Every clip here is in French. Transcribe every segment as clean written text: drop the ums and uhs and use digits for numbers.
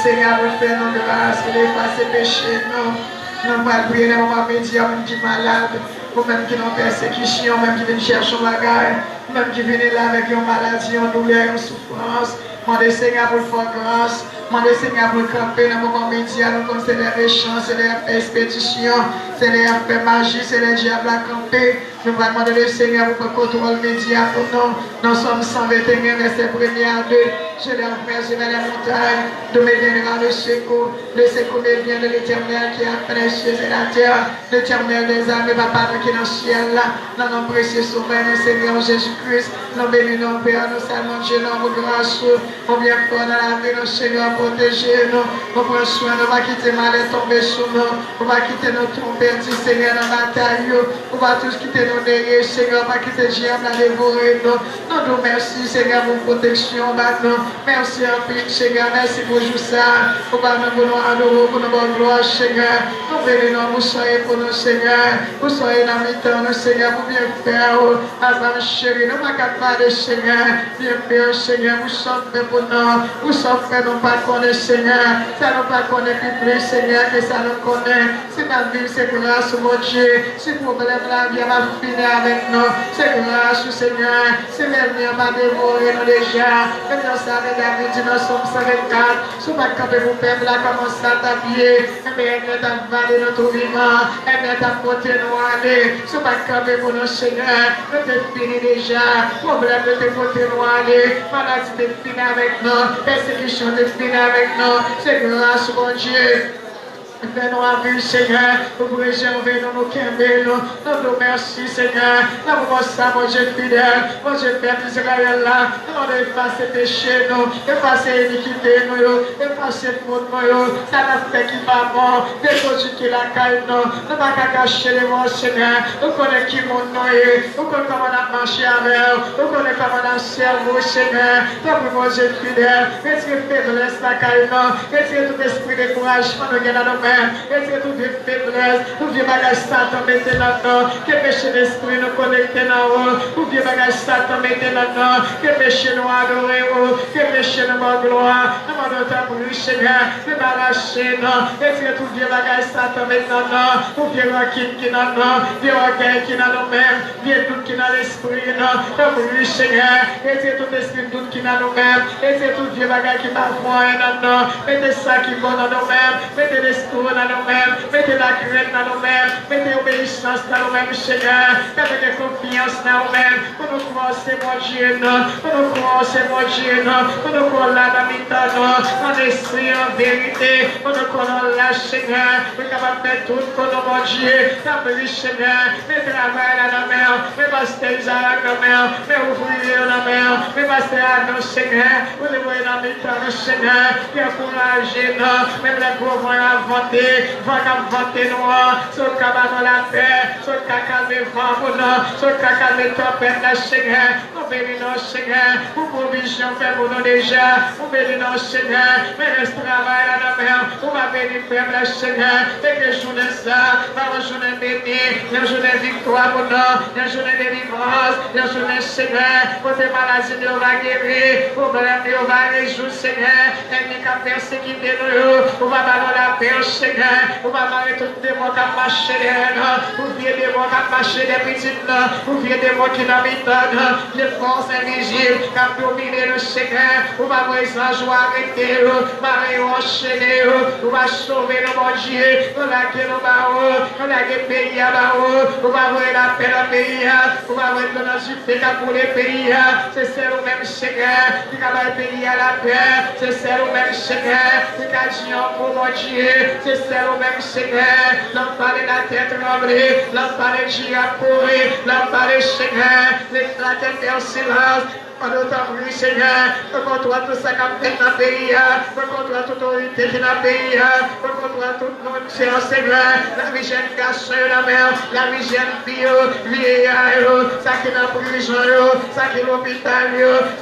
Seigneur, pour faire nos grâces, pour effacer péché, non. Nous allons prier dans le moment médias, même qui est malade, ou même qui ont persécution, même qui viennent chercher un bagage, même qui viennent là avec une maladie, une douleur, une souffrance. Demandez Seigneur pour faire grâce. Demandez Seigneur pour camper dans le moment médias. Nous comme c'est les méchants, c'est les expéditions, c'est les faits magie, c'est les diables à camper. Nous allons demander le Seigneur pour contrôle média pour nous. Nous sommes 121 versets 1er à 2. Je les remercie vers les montagnes. D'où me viendra le secours. Le secours me vient de l'Éternel qui a fait les cieux et la terre. L'Éternel des armées, Papa, nous qui est dans le ciel là. Dans nos précieux sauveur, nous Seigneur Jésus-Christ. Nous bénissons, Père, nous saluons Dieu, nous gracieux. On vient fort dans la vie, nous Seigneur, protéger nous. On prend soin, nous va quitter mal et tomber sur nous. On va quitter nos trompettes, Seigneur, dans la bataille. On va tous quitter nos derrière, Seigneur, on va quitter le diable à dévorer nous. Nous nous merci, Seigneur, pour protection, maintenant. Merci en plus, Seigneur, merci pour tout ça. On va nous adorer pour nos gloire, Seigneur. Nous bénissons, vous soyez pour nous, Seigneur. Vous soyez dans le temps, nous, Seigneur, pour bien faire. Avant, chérie, nous ne pouvons pas de Seigneur. Bien faire, Seigneur, vous sommes pour nous. Vous sommes fait, nous pas connaître, Seigneur. Ça nous pas connaître plus, Seigneur, que ça nous connaît. C'est ma vie, c'est grâce, mon Dieu. C'est problème, la vie va finir avec nous. C'est grâce, Seigneur. C'est l'ennemi va dévorer nous déjà. Même dans ça, David dit, nous sommes 124. Si vous ne pouvez vous perdre, là, commence à t'habiller. Eh bien, elle t'a valé notre vivant. Eh bien, t'as porté nous aller. Si vous ne pouvez pour nous, Seigneur, nous t'es fini déjà. Problème de te porter nous aller. Maladie t'es fini avec nous. Persécution t'es fini avec nous. C'est grâce, mon Dieu. Fais-nous à vue, Seigneur, pour préserver nos quimber, nous nous merci, Seigneur. Nous avons ça, mon Dieu fidèle, mon Dieu Père d'Israël, là. Nous avons effacé péché, nous, effacé iniquité, nous, effacé faute, nous, ça n'a fait qui va mort, déposer qui la caille, nous, nous pas qu'à cacher les morts, Seigneur. Nous connaissons qui mon nom est, nous connaissons comment on a marché avec eux, nous connaissons comment on a servi, Seigneur. Nous, mon Dieu fidèle, retirez faiblesse, la caille, nous, retirez tout esprit de découragement, nous, dans nos mains. Et c'est toute faiblesse, nous viens bagage Satan mettre dans nous, que péché d'esprit nous connecter dans nous, nous viens bagage Satan mettre dans nous, que péché nous adorer, que péché nous en gloire, nous demandons ta bruit, Seigneur, nous lâcher nous, et c'est tout viens bagage Satan mettre dans nous, nous viens rancune qui dans nous, viens orgueil qui dans nous-mêmes, viens doute qui dans l'esprit, ta bruit, Seigneur, et c'est tout esprit doute qui dans nous-mêmes, et c'est tout viens bagage qui m'a foi dans nous, mettez ça qui va dans nous-mêmes, mettez l'esprit dans nous-mêmes, mettez la crainte dans nous-mêmes, mettez l'obéissance dans nous-mêmes, Seigneur, mettez confiance dans nous-mêmes, pour nous croire, c'est mon Dieu, pour nous croire, c'est mon Dieu, pour nous croire là dans mes temps, en esprit, en vérité, pour nous croire là, Seigneur, pour nous capable de faire tout pour nous, mon Dieu, t'appeler, Seigneur, mais travail dans la mer, mais baptiser dans la mer, mais ouvrir dans la mer, mais baptiser à nous, Seigneur, pour nous voir dans mes temps, Seigneur, qui encourager nous, même les pauvres avant va vanter nous, sur cabane la paix, sur calmer vent pour nous, sur calmer tempête la Seigneur, nous bénissons Seigneur, pour provision fait pour nous déjà, nous bénissons Seigneur, mais reste travail à la mer, nous va bénir Père la Seigneur, et que journée ça, va une journée bénie, une journée victoire pour nous, une journée de délivrance, une journée Seigneur, pour tes maladies nous va guérir, problème nous va résoudre Seigneur, ennemi qui a persécuté nous, nous va balayer la paix Seigneur, vous m'avez tout des mots qui marchent derrière nous, vous voyez des mots qui marchent des petites, vous voyez des mots qui n'habitent, les forces invisibles qui ont dominé le Seigneur, vous m'avez sans joie arrêter, vous m'avez enchaîné, vous m'avez sauvé le bon Dieu, vous m'avez nos barreaux, vous m'avez payé à barreaux, vous m'avez la paix dans le pays, vous m'avez donné un succès pour les pays, c'est celle au même Seigneur, qui a payé à la paix, c'est celle au même Seigneur, qui a dit pour mon Dieu, c'est celle au même Seigneur, l'homme parlait la tête tremblée, l'homme parlait de Giacouré, l'homme parlait Seigneur, la tête est en silence. Pendant ta vie, Seigneur, contre tout ça qui a fait dans le pays, contre toute autorité qui est dans le pays, contre toute notre Seigneur, la vie jeune cache la mer, la vie jeune fille, vieillard, ça qui est dans la prison, ça qui est l'hôpital,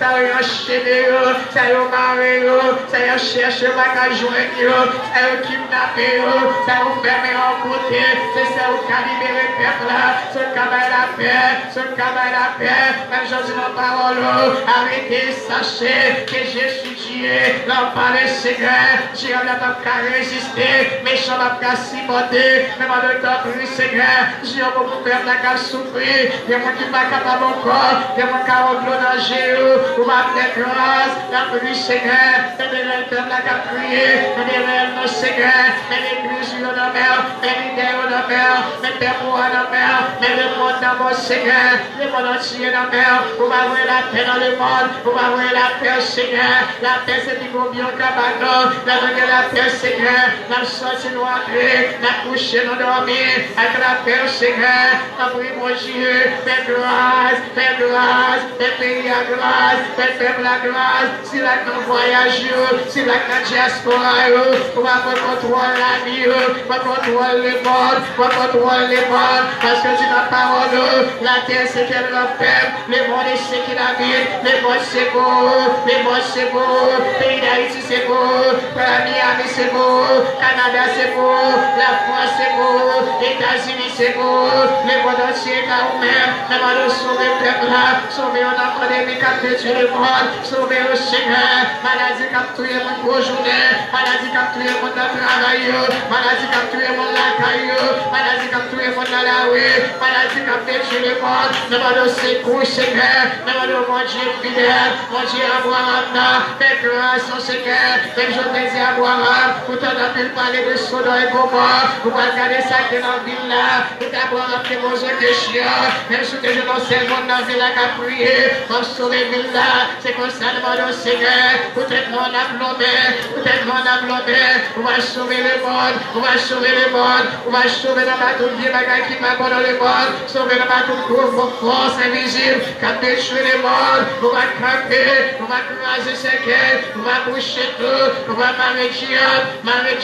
ça est enchaîné, ça est au mari, ça est cherché, ça est joindre, ça est kidnappé, ça est fermé en côté, c'est ça qui a libéré le peuple, ce qui a la paix, ce qui a la paix, même chose dans la parole. arrêtez, sachez que Jésus Dieu, l'enfant du Seigneur, Dieu n'a pas résister, méchant n'a pas supporter, mais dans le temps du Seigneur, Dieu a beaucoup de la qu'à souffrir, il y a qui pas capable encore, il y a qui a au danger, ou ma tête grâce, la pluie Seigneur, mais les peuple la qu'à prier, mais les rêves Seigneur, mais l'église au mer, mais l'idée au mer, mais le père au mer, mais le monde dans mon Seigneur, le monde entier dans la mer, pour avoir la paix dans le monde, pour avoir la paix Seigneur, la paix c'est du bon bien cabanon, la paix Seigneur, la sortie nous entrer, la coucher nous dormir, avec la paix Seigneur, la prie mon Dieu, fais grâce, fais pays à grâce, fais la grâce, si la nous voyageons, si la nous diaspora, on va contrôler la vie, on va contrôler le monde, on va contrôler le monde, parce que tu n'as pas la terre c'est qu'elle refait, le monde c'est qu'il habite, le monde c'est beau, le monde c'est beau, pays d'Haïti c'est beau, Miami c'est beau, Canada c'est beau, la France c'est beau, les États-Unis c'est beau, le monde entier est là où même, le monde sauver le peuple là, sauver une pandémie qui a tué le monde, sauver le Seigneur, maladie qui a tué le monde pour journée, maladie qui a tué le monde dans le travail, maladie qui a tué le monde dans la caillou, maladie qui a tué le monde dans la rue, maladie qui a tué le monde, le monde secours Seigneur, le monde mon Dieu fidèle, mon Dieu Abraham, fais grâce au Seigneur, fais je te dis Abraham, pour t'en parler de Sodome et Gomorrhe, pour pas regarder ça qui est dans la ville là, pour t'Abraham qui mange des chiens, même si tu es dans le monde dans la ville là qui a prié, pour sauver la ville là, c'est comme ça demande au Seigneur, peut-être non à plomber, peut-être non à plomber, on va sauver le monde, on va sauver le monde, on va sauver dans ma toute vie, bagaille qui m'a bon dans le monde, sauver dans ma toute force invisible, qui a détruit le monde, on va camper, on va craser ses quais, on va boucher tout, on va marrer diable dans le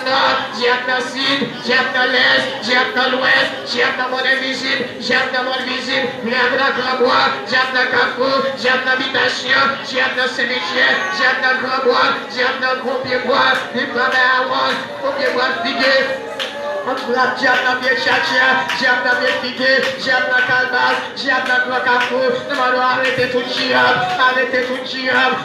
nord, diable dans le sud, diable dans l'est, diable dans l'ouest, diable dans le monde invisible, diable dans le monde visible, diable dans le grand bois, diable dans le carrefour, diable dans l'habitation, diable dans le cimetière, diable dans le grand bois, diable dans le gros pied bois, il va à one, gros pied bois figué. Diable dans pied tchatcha, diable dans pied figué, diable dans calbas, diable dans grand carrefour, nous allons arrêter tout diable,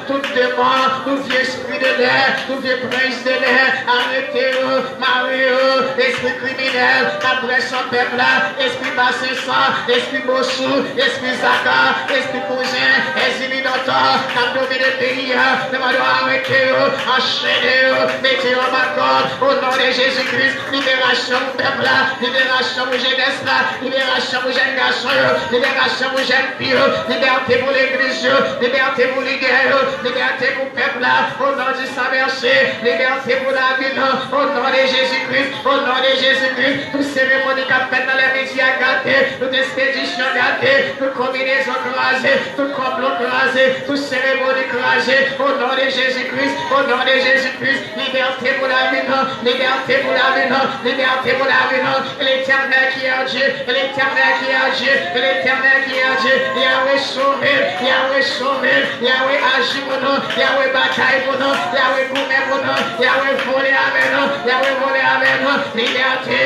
tout démon, tout vieux esprit de l'air, tout vieux prince de l'air, arrêtez-vous, mariez-vous, esprit criminel, après son peuple là, esprit bassé sang, esprit bossou, esprit zaka, esprit cousin, esprit notoire, qui domine le pays, nous allons arrêter-vous, enchaînez-vous, mettez-vous en corde, au nom de Jésus-Christ, libération. Peuple là, libération pour jeunesse là, libération pour jeunes garçons, libération pour jeunes filles, liberté pour l'église, liberté pour les guerres, liberté pour le peuple là, au nom du Saint-Merci, liberté pour la ville, au nom de Jésus-Christ, au nom de Jésus-Christ, toute cérémonie qu'a fait dans les médias gâtés, toute expédition gâtée, toute combinaison croisée, tout complot croisé, toute cérémonie croisée, au nom de Jésus-Christ, au nom de Jésus-Christ, liberté pour la ville, liberté pour la ville, liberté pour la vie, l'éternel qui est Dieu, l'éternel qui est Dieu, l'éternel qui est Dieu, Yahweh sauvé, Yahweh agit pour nous, Yahweh bataille pour nous, Yahweh gourmet pour nous, Yahweh volé avec nous, Yahweh volé avec nous, liberté,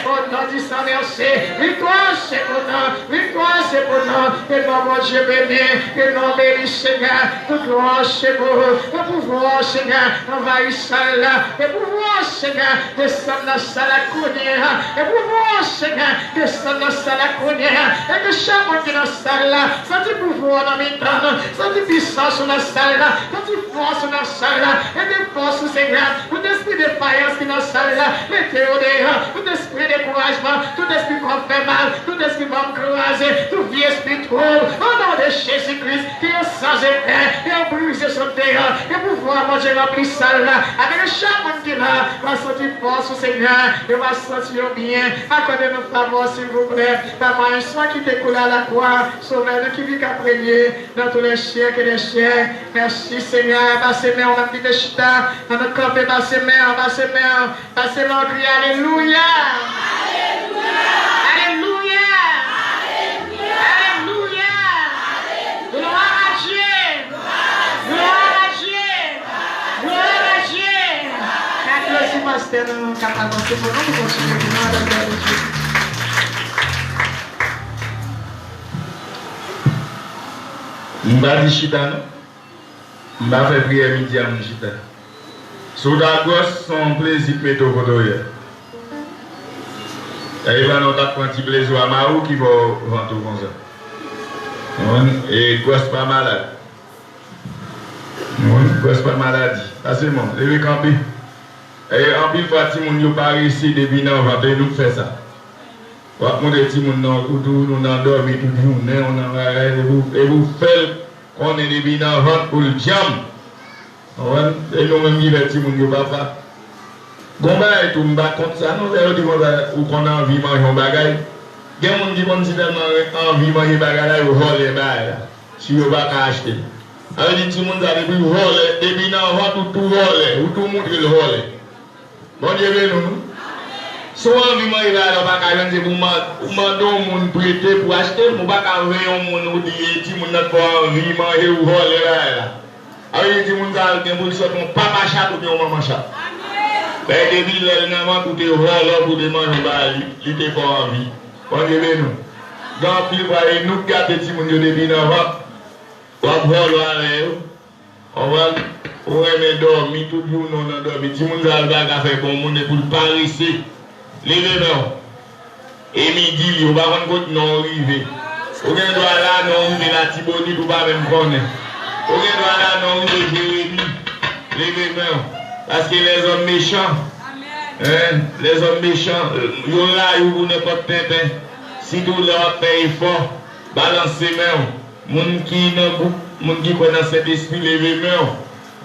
au nom du Saint-Merci, victoire c'est pour nous, que mon Dieu béni, que non béni Seigneur, toute gloire c'est pour vous, le pouvoir Seigneur, envahissant le pouvoir Seigneur, descend dans la cournière, le pouvoir Seigneur, descend dans la cournière, et que chaque monde qui est dans la salle là, senti pouvoir dans mes temps, senti puissance dans la salle là, senti force dans la salle là, et des forces Seigneur, tout esprit de faïence qui est dans la salle là, mettez-le dehors, tout esprit de découragement, tout esprit qu'on fait mal, tout esprit qu'on croise, tout vieux esprit trouble, au nom de Jésus-Christ, qui est sans effet, et on brise son terrain, et pouvoir manger rempli salle là, avec chaque monde qui est là, va sentir force au Seigneur, et va sentir bien, accordez-nous faveur s'il vous plaît, par un soin qui t'écoule à la croix, sauvez-nous qui vit qu'à premier, dans tous les siècles et les siècles, merci Seigneur, passez main, on a dit des chita, dans notre corps, passez main, crie Alléluia. Pasteur, nous sommes capables de continuer à la gloire de Dieu. Je ne vais pas dire chita, non? Je ne vais pas faire prière midi à mon chita. Sous la gosse, son plaisir de mettre au côté. Il va nous avoir un petit plaisir à Marou qui va vendre comme ça. Et gosse pas malade. Gosse pas maladie. Ah, c'est bon, levez camper. Et en plus, si on n'a pas réussi depuis nous, on va nous faire ça. On va montrer si on a dormi tout le jour, et vous faites qu'on est depuis nous pour le jam. Et nous-mêmes, nous avons dit que nous ne pouvons pas. Gomba et tout, nous ne contre ça. Nous avons dit qu'on a envie de manger un bagage. Il y a des gens qui ont envie de manger un bagage, ils volent les bagages. Si vous ne pouvez pas acheter. Alors, il dit que tout le monde a depuis voler, depuis nous, tout voler, ou tout le monde qui vole. Bon Dieu, nous. Si on a envie de manger un bagage, c'est pour demander au monde prêter pour acheter. Nous ne pouvons pas envoyer au monde qui n'a pas envie de manger ou voler. Alors, il dit que nous avons pas ma chatte ou bien maman chatte. Mais depuis le moment où tu es là pour demander, il était pas envie. On dit, nous. Donc, il va nous garder si nous depuis l'avant. On va voir on va dormir, tout le monde on a dormi. Si nous avons faire bon monde pour le Paris, les réveillons. Et midi, on va rendre compte non arrivé. On vient de là, non arrivé la Tiboni, on va même connaître. On vient de là, non arrivé Jérémie. Les réveillons. Parce que les hommes méchants, les hommes méchants, ils ont là, ils ont n'importe quoi. Si tout leur paye fort, balance les mains. Moun qui connaît cet esprit, levez les mains.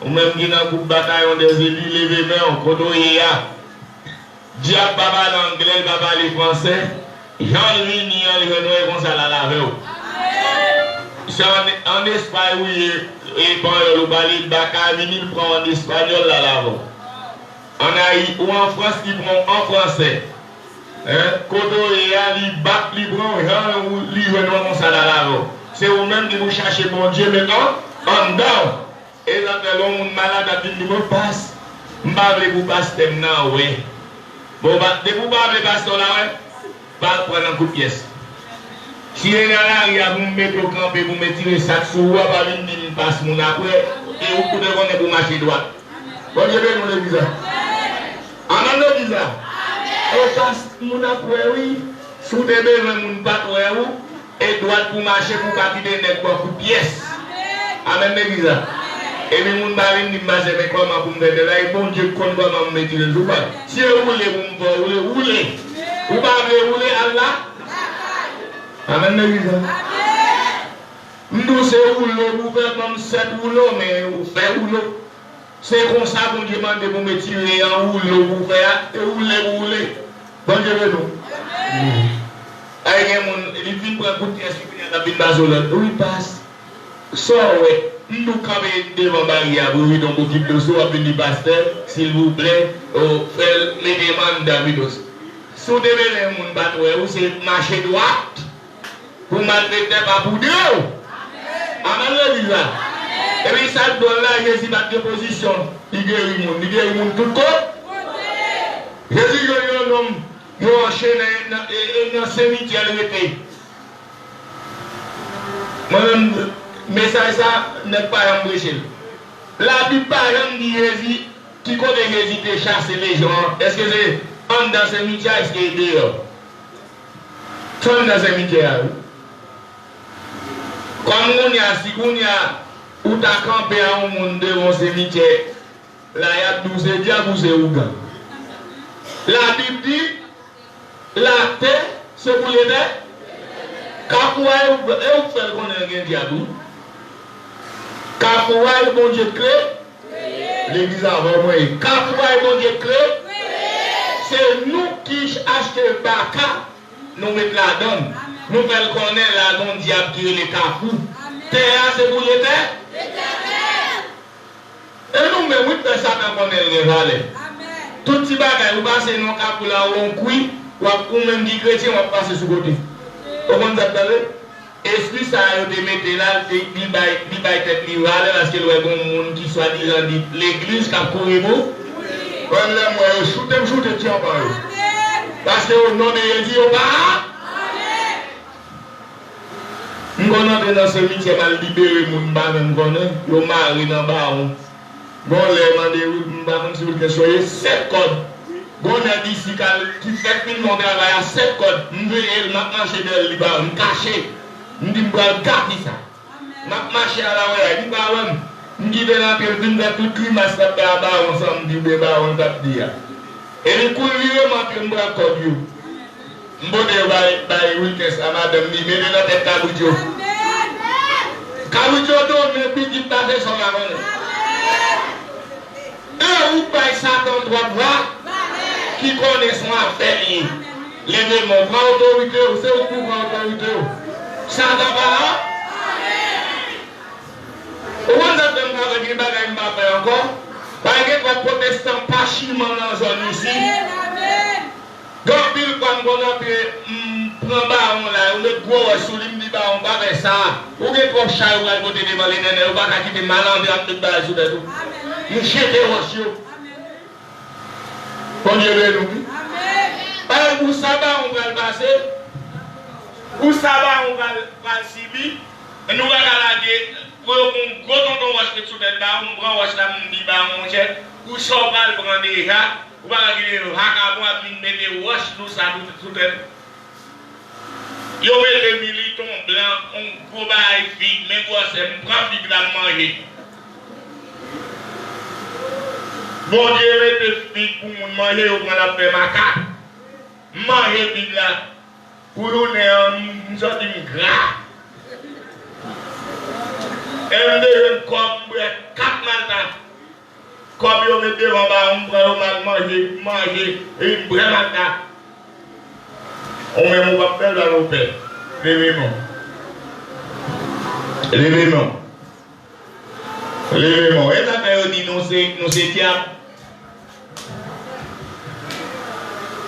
Ou même qui dans le bataillon des élus, levez les mains. Kodoye ya. Diable baba l'anglais, baba les français. Jean-Louis Nian, il est comme ça la lave. C'est en Espagne, oui, et bon, le balai de Bacavini, il prend en espagnol la lave. En Haïti ou en France, il prend en français. Kodoye ya, il bat, il prend, il est comme ça la lave. C'est vous-même qui vous cherchez mon Dieu maintenant, en dedans. Et là, l'homme malade a dit, il me passe. Je ne vais pas vous passer maintenant, oui. Bon, dès que vous ne pouvez pas passer là, oui, pas prendre un coup de pièce. Si vous êtes là, vous me mettez au camp et vous me tirez ça sur vous, vous allez me passer mon après, et vous pouvez connaître pour marcher droit. Bon Dieu, nous le disons. En le disant, et passe mon après, oui, sous des besoins, mon pas vous. Et droite pour marcher pour pas quitter n'importe quelle pièce. Amen, l'église. Et puis, mon mari me dit, mais comment vous me faites là? Et bon Dieu, comment vous me mettez le jour? Si vous voulez, vous me roulez. Vous ne pouvez rouler Allah. Amen, l'église. Nous, c'est rouleau, vous faites comme 7 rouleaux, mais vous faites rouleau. C'est comme ça qu'on demande de vous mettre en rouleau, vous faites, et vous roulez. Bon Dieu, nous. Il vient pour un coup de pièce, il passe. So, nous campons devant barrière, vous voyez donc l'équipe de soi, puis pasteur, s'il vous plaît, faites les demandes d'Avidos. Si vous devez les gens battre, vous c'est marcher droit, pour maltraiter pas pour Dieu. Amen, le visa. Et puis ça donne là, Jésus bat de position, il guérit le monde tout le côté. Jésus guérit l'homme. Nous enchaînons dans le cimetière de l'été. Moi-même, message ça n'est pas embauché. La Bible parle de Jésus, qui connaît Jésus de chasser les gens. Est-ce que c'est en dans le cimetière, est-ce qu'il est dehors? Comme dans le cimetière. Comme on y a, si on y a, où tu as campé à un monde devant le cimetière, là il y a 12 diables ou c'est Ougan. La Bible dit, la terre, c'est pour les terres. Quand vous faites qu'on ait un diable, quand vous voyez bon Dieu crée, l'église a vraiment eu. Quand vous voyez bon Dieu crée, c'est nous qui achetons le baka, nous mettons la donne. Nous faisons connaître la donne diable qui est le cafou. Terre, c'est pour les terres. Et nous-mêmes, nous faisons ça quand on est les valets. Tout petit bagage, vous passez dans le cap pour la ronde, ou même dit chrétien, on va passer sur le côté. Comment vous appelez? Esprit ça a été mis là, il va être livré parce qu'il y a un monde qui soit disant l'église qui a couru. Quand je shoot, tiens pas. Parce que au nom de Jésus, on va. Je connais dans ce métier, je libérer mon bar, je connais, je marie dans le bar. Bon, les demandé, si vous soyez 7 codes. Bon, on a dit qui fait que mon travail à 7 codes. Je vais marcher dans le bar, je caché. Je dis, je vais garder ça. Je marcher à la rue, je dis, je vais dans le bar, tout le monde se fait à bar ensemble, je vais on t'a dit. Et le coup, je vais marcher à code. Je vais week-end à madame, je vais dans la tête à Kabujo. Kabujo, donc, je vais dire, passer son amour. Un ou pas Satan droit qui connaît son affaire. Levez mon prend autorité, c'est au pouvoir autorité. Satan va là. On va faire des bagages encore. Par exemple, protestant pas chiment dans la zone ici. Donc, il quand on a prend baron là, on met gros sous l'hymne baron, on va faire ça. Ou bien trop chat ou à côté devant les nénés, on va quitter malandre à tout bas sous tout. Nous jetons rocheux. Bon Dieu nous. Par où ça va on va le passer. Où ça va on va le subir. Nous allons regarder. Pour un gros tonton roche que sous tête là, on prend roche là, on dit bah on jette. Où ça va le prendre déjà. On va regarder le hacabon à mettre roche tout ça sous tête. Il y a le militon blanc, on gros bail figue, mais quoi c'est un grand figue là manger. Bon Dieu, mettez figue pour manger, on va la faire macaque. Manger figue là, pour nous, on sorte une gras. Et on devient comme 4 matins. Comme on met devant, on prend manger, et une vraie matin. On met mon papel dans nos pères. Levez-moi. Levez-moi. Levez-moi. Et ça fait dit nous c'est diable.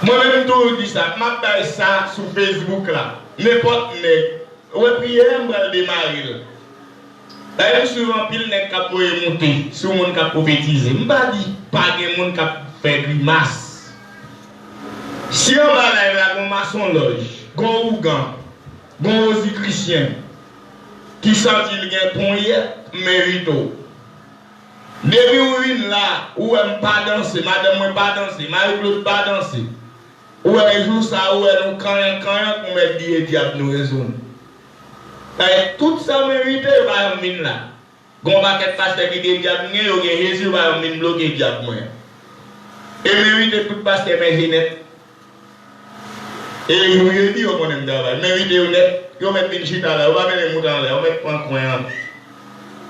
Moi-même, tout dis ça. Je mets ça sur Facebook là. N'importe qui. Ouais, prière, je vais démarrer. D'ailleurs, souvent, pile n'est qu'à monter. Sur mon cap prophétiser. Je ne dis pas que mon cap fait grimace. Si on va là, on maçon loge. Gon Ougan, gon aussi chrétien, qui sentit le gain pour hier, mérito. Depuis où il là, où elle pas danser, madame ne pas danser, Marie-Claude pas danser. Où elle joue ça, où elle nous quand pour mettre des diables nous raisonner. Tout ça mérite, va y là. Gon va qu'être pasteur qui dit diable, il y a Jésus va y bloquer diable. Et mérite tout pasteur mais Jeannette. Et je vous dis au monde d'abord, mais oui, vous mettez une chita là, vous mettez les moutons là, vous mettez un coin là.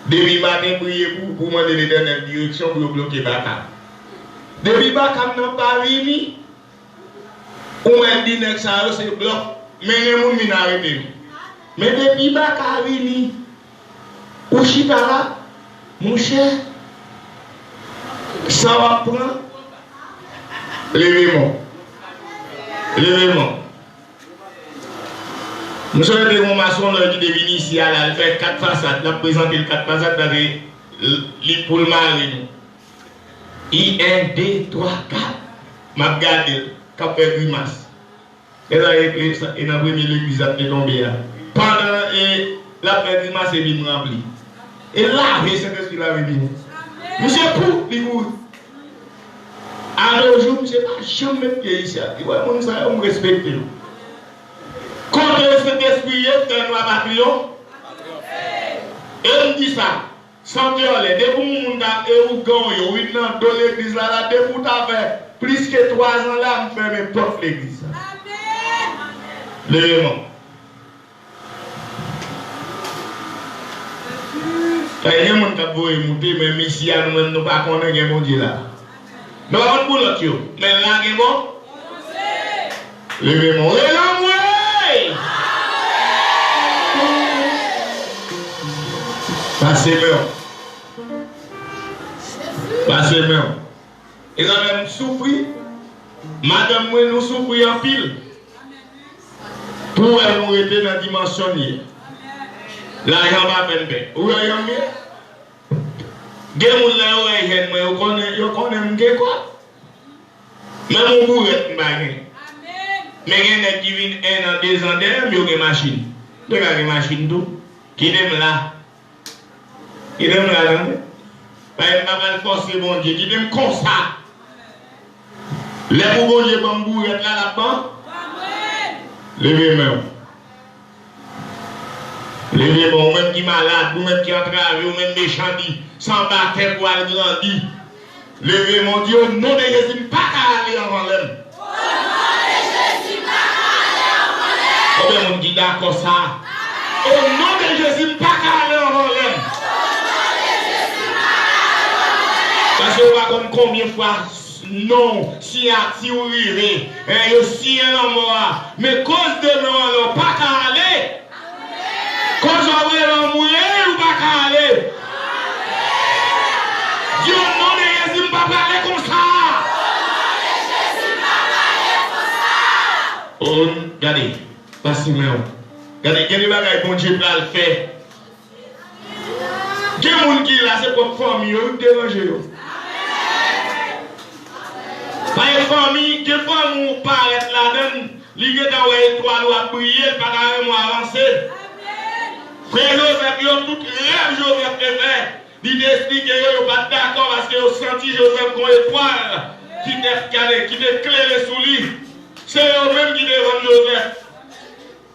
Depuis matin, priez pour demander l'éternelle direction pour bloquer Baka. Depuis Baka n'a pas venu, on m'a dit que ça c'est bloc, mais les gens m'ont arrêté. Mais depuis Baka venu, au chita là, mon cher, ça va prendre. Levez-moi. Levez-moi. Nous sommes des maçons qui est ici à la faire 4 façades, la présenter 4 façades dans les poules marines. I, 1, 2, 3, 4. Ma garde, cap fait grimace. Et là, et dans la première église, ça est tombé. Pendant la fait grimace, c'est bien rempli. Et là, c'est ce qu'il avait dit. Monsieur Pou, il vous. À nos jours, je ne sais pas, je ne sais pas ici. On me respecte. Quand cet esprit est un noir papillon, et on dit ça, sans violer, dès que vous avez dans l'église là, dès que vous avez plus que 3 ans là, vous fermez porte l'église. Levez-moi. Il y a des gens qui ont monté, mais ici, nous ne sommes pas connus que mon Dieu là. Nous avons pour l'autre, mais là, c'est bon. Levez-moi. Levez-moi. Passez-moi. Passez-moi. Et quand même souffrir, madame, nous souffrir en pile. Pour elle, nous était dans la dimension liée. L'argent va faire paix. Où est-ce que vous avez dit? Vous connaissez quoi? Même vous êtes bagué. Mais il y a qui viennent 1 an, 2 ans derrière, il y a une machine. Regardez la machine tout. Qui aime là? Qui aime là? Pas une force bon Dieu. Qui aime comme ça? Les bon Dieu bambou est là là-bas. Levez-moi. Levez-moi, ou même qui est malade, ou même qui est entravé, ou même méchant, sans battre pour aller grandir. Levez mon Dieu, au nom de Jésus, pas qu'à aller en l'air. Combien de monde dit d'accord ça? Au nom de Jésus, pas qu'à aller en l'air. Parce que vous va comme combien de fois non, si vous vivez, si un homme mais cause de non, pas qu'à aller. Cause de non, ou pas qu'à aller. Dieu, au nom de Jésus, pas parler comme ça. Oh, regardez, passez-moi. Regardez, quel bagage bon Dieu va le faire. Quel monde qui est là, c'est pour famille, vous dérangez. Pas une famille, quelle famille vous paraît là-dedans, l'idée d'avoir étoile ou à prier, pas carrément avancer. Frère Joseph, il a tout rêve Joseph de faire. Il explique qu'il n'est pas d'accord parce qu'il a senti Joseph comme étoile qui t'éclaire sous lui. C'est eux-mêmes qui défendent Joseph.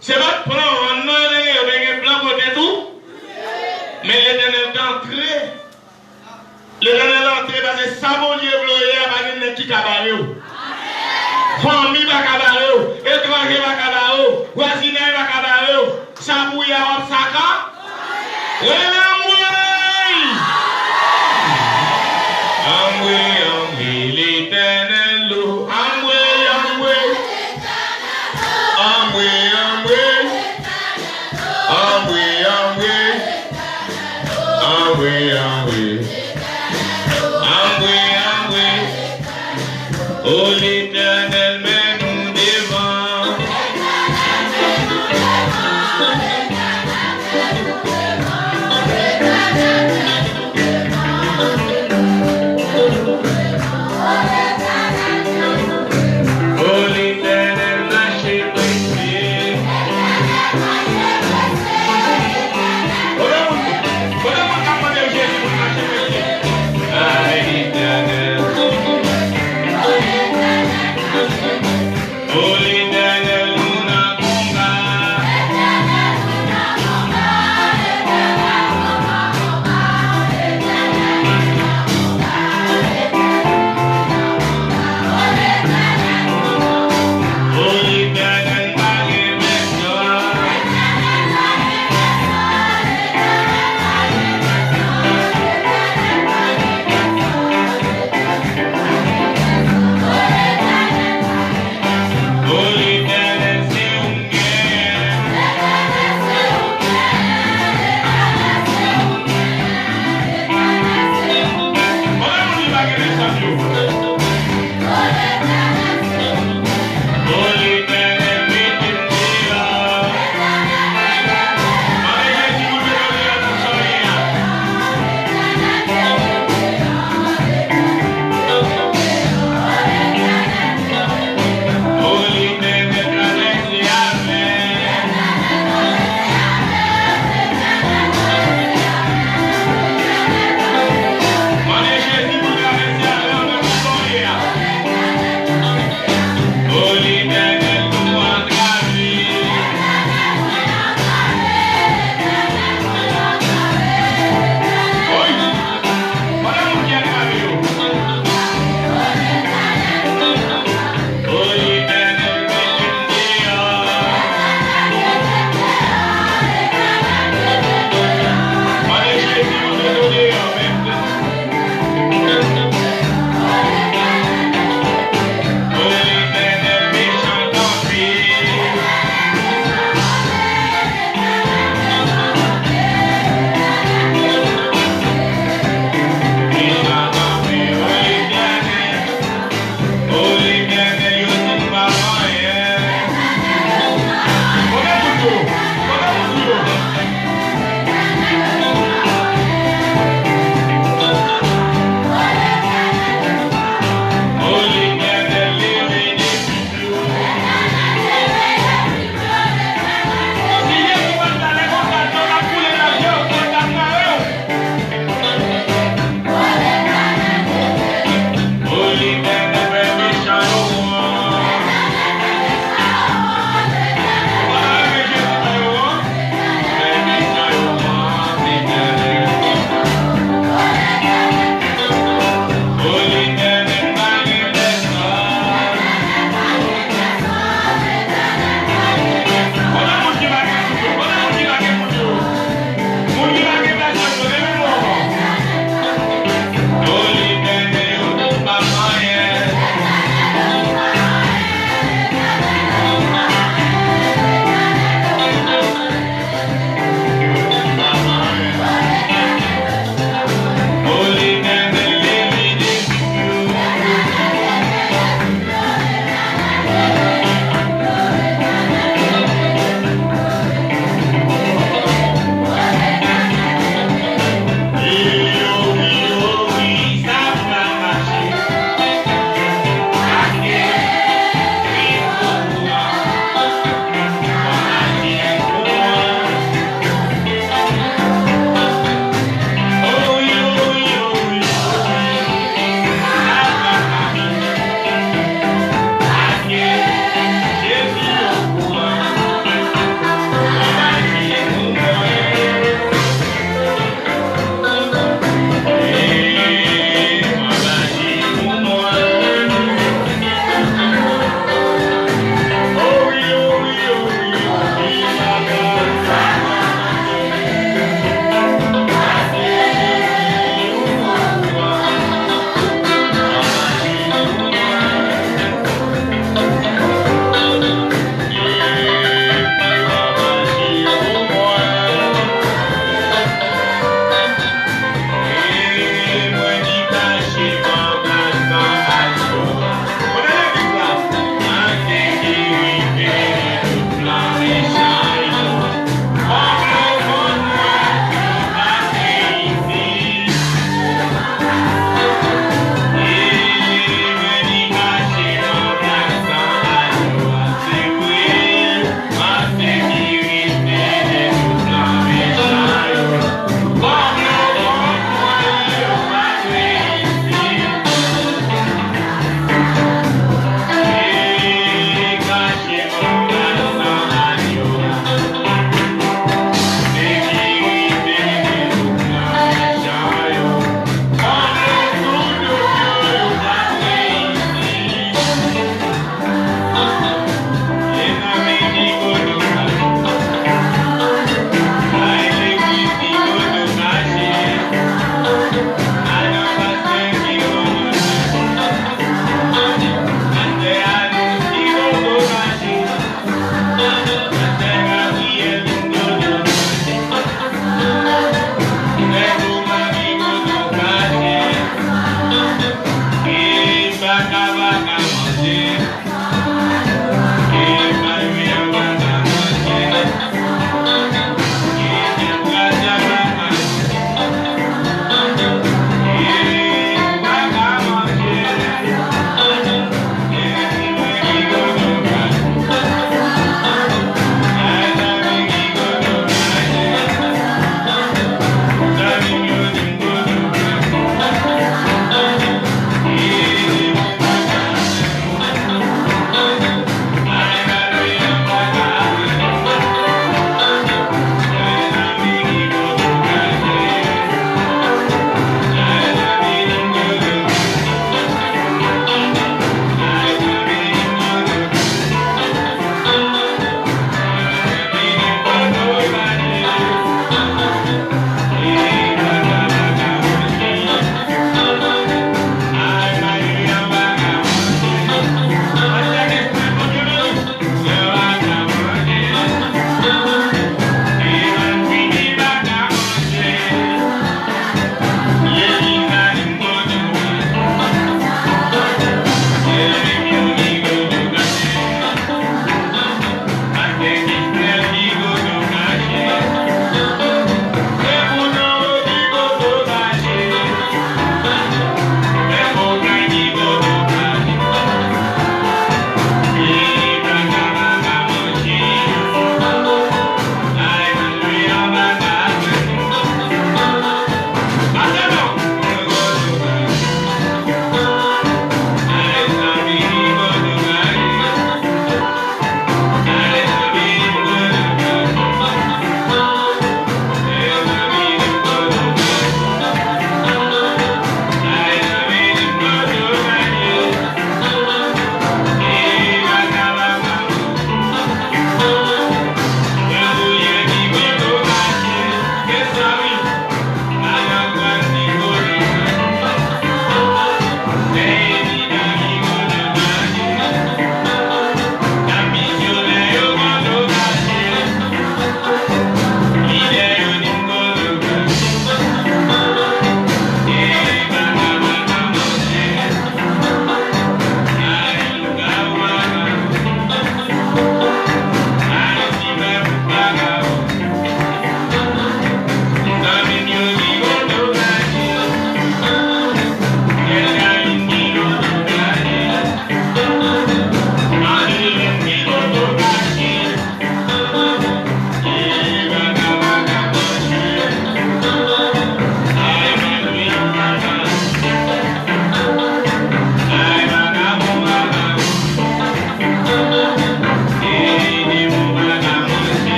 C'est votre plan, on a un plan côté tout. Mais l'Éternel est entré. L'Éternel est entré parce que ça, mon Dieu, il y a qui cabaret. Famille va cabaret, étranger va cabaret, voisinage va cabaret, ça bouille à Saka. Amoué, l'Éternel, amoué, oh l'Éternel mène-nous devant. Oh l'Éternel marche pressé. Ah l'Éternel.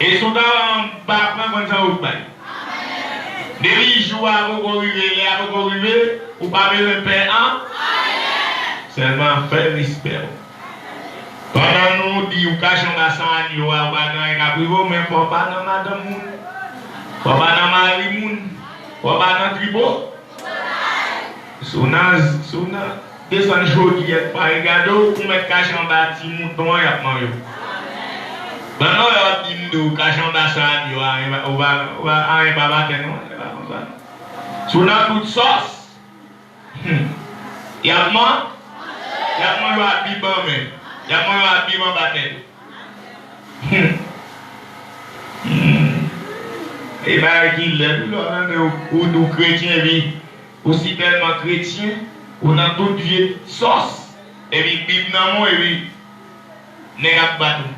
Et son temps, pas prendre ça au bail. Depuis jour avant qu'on arrive, ou pas besoin de paix, hein? Seulement faire respect. Pendant nous dit ou cachons la sang ou à banan caprivo mais faut pas dans madame moun. Faut pas dans mari moun. Faut pas dans tribo. Souna descend jodi et pas regarder pour mettre cachon bâti mouton y a manger. Pendant on dit nous cachon la sang ou va un baba non. Souna toute sauce. Y a moi à biban mais il y a moins à vivre en bataille. Et bien, il est où nous chrétiens vivent, aussi tellement chrétiens, on a tout Dieu sauce, et puis Bible dans moi, et puis n'est pas battu.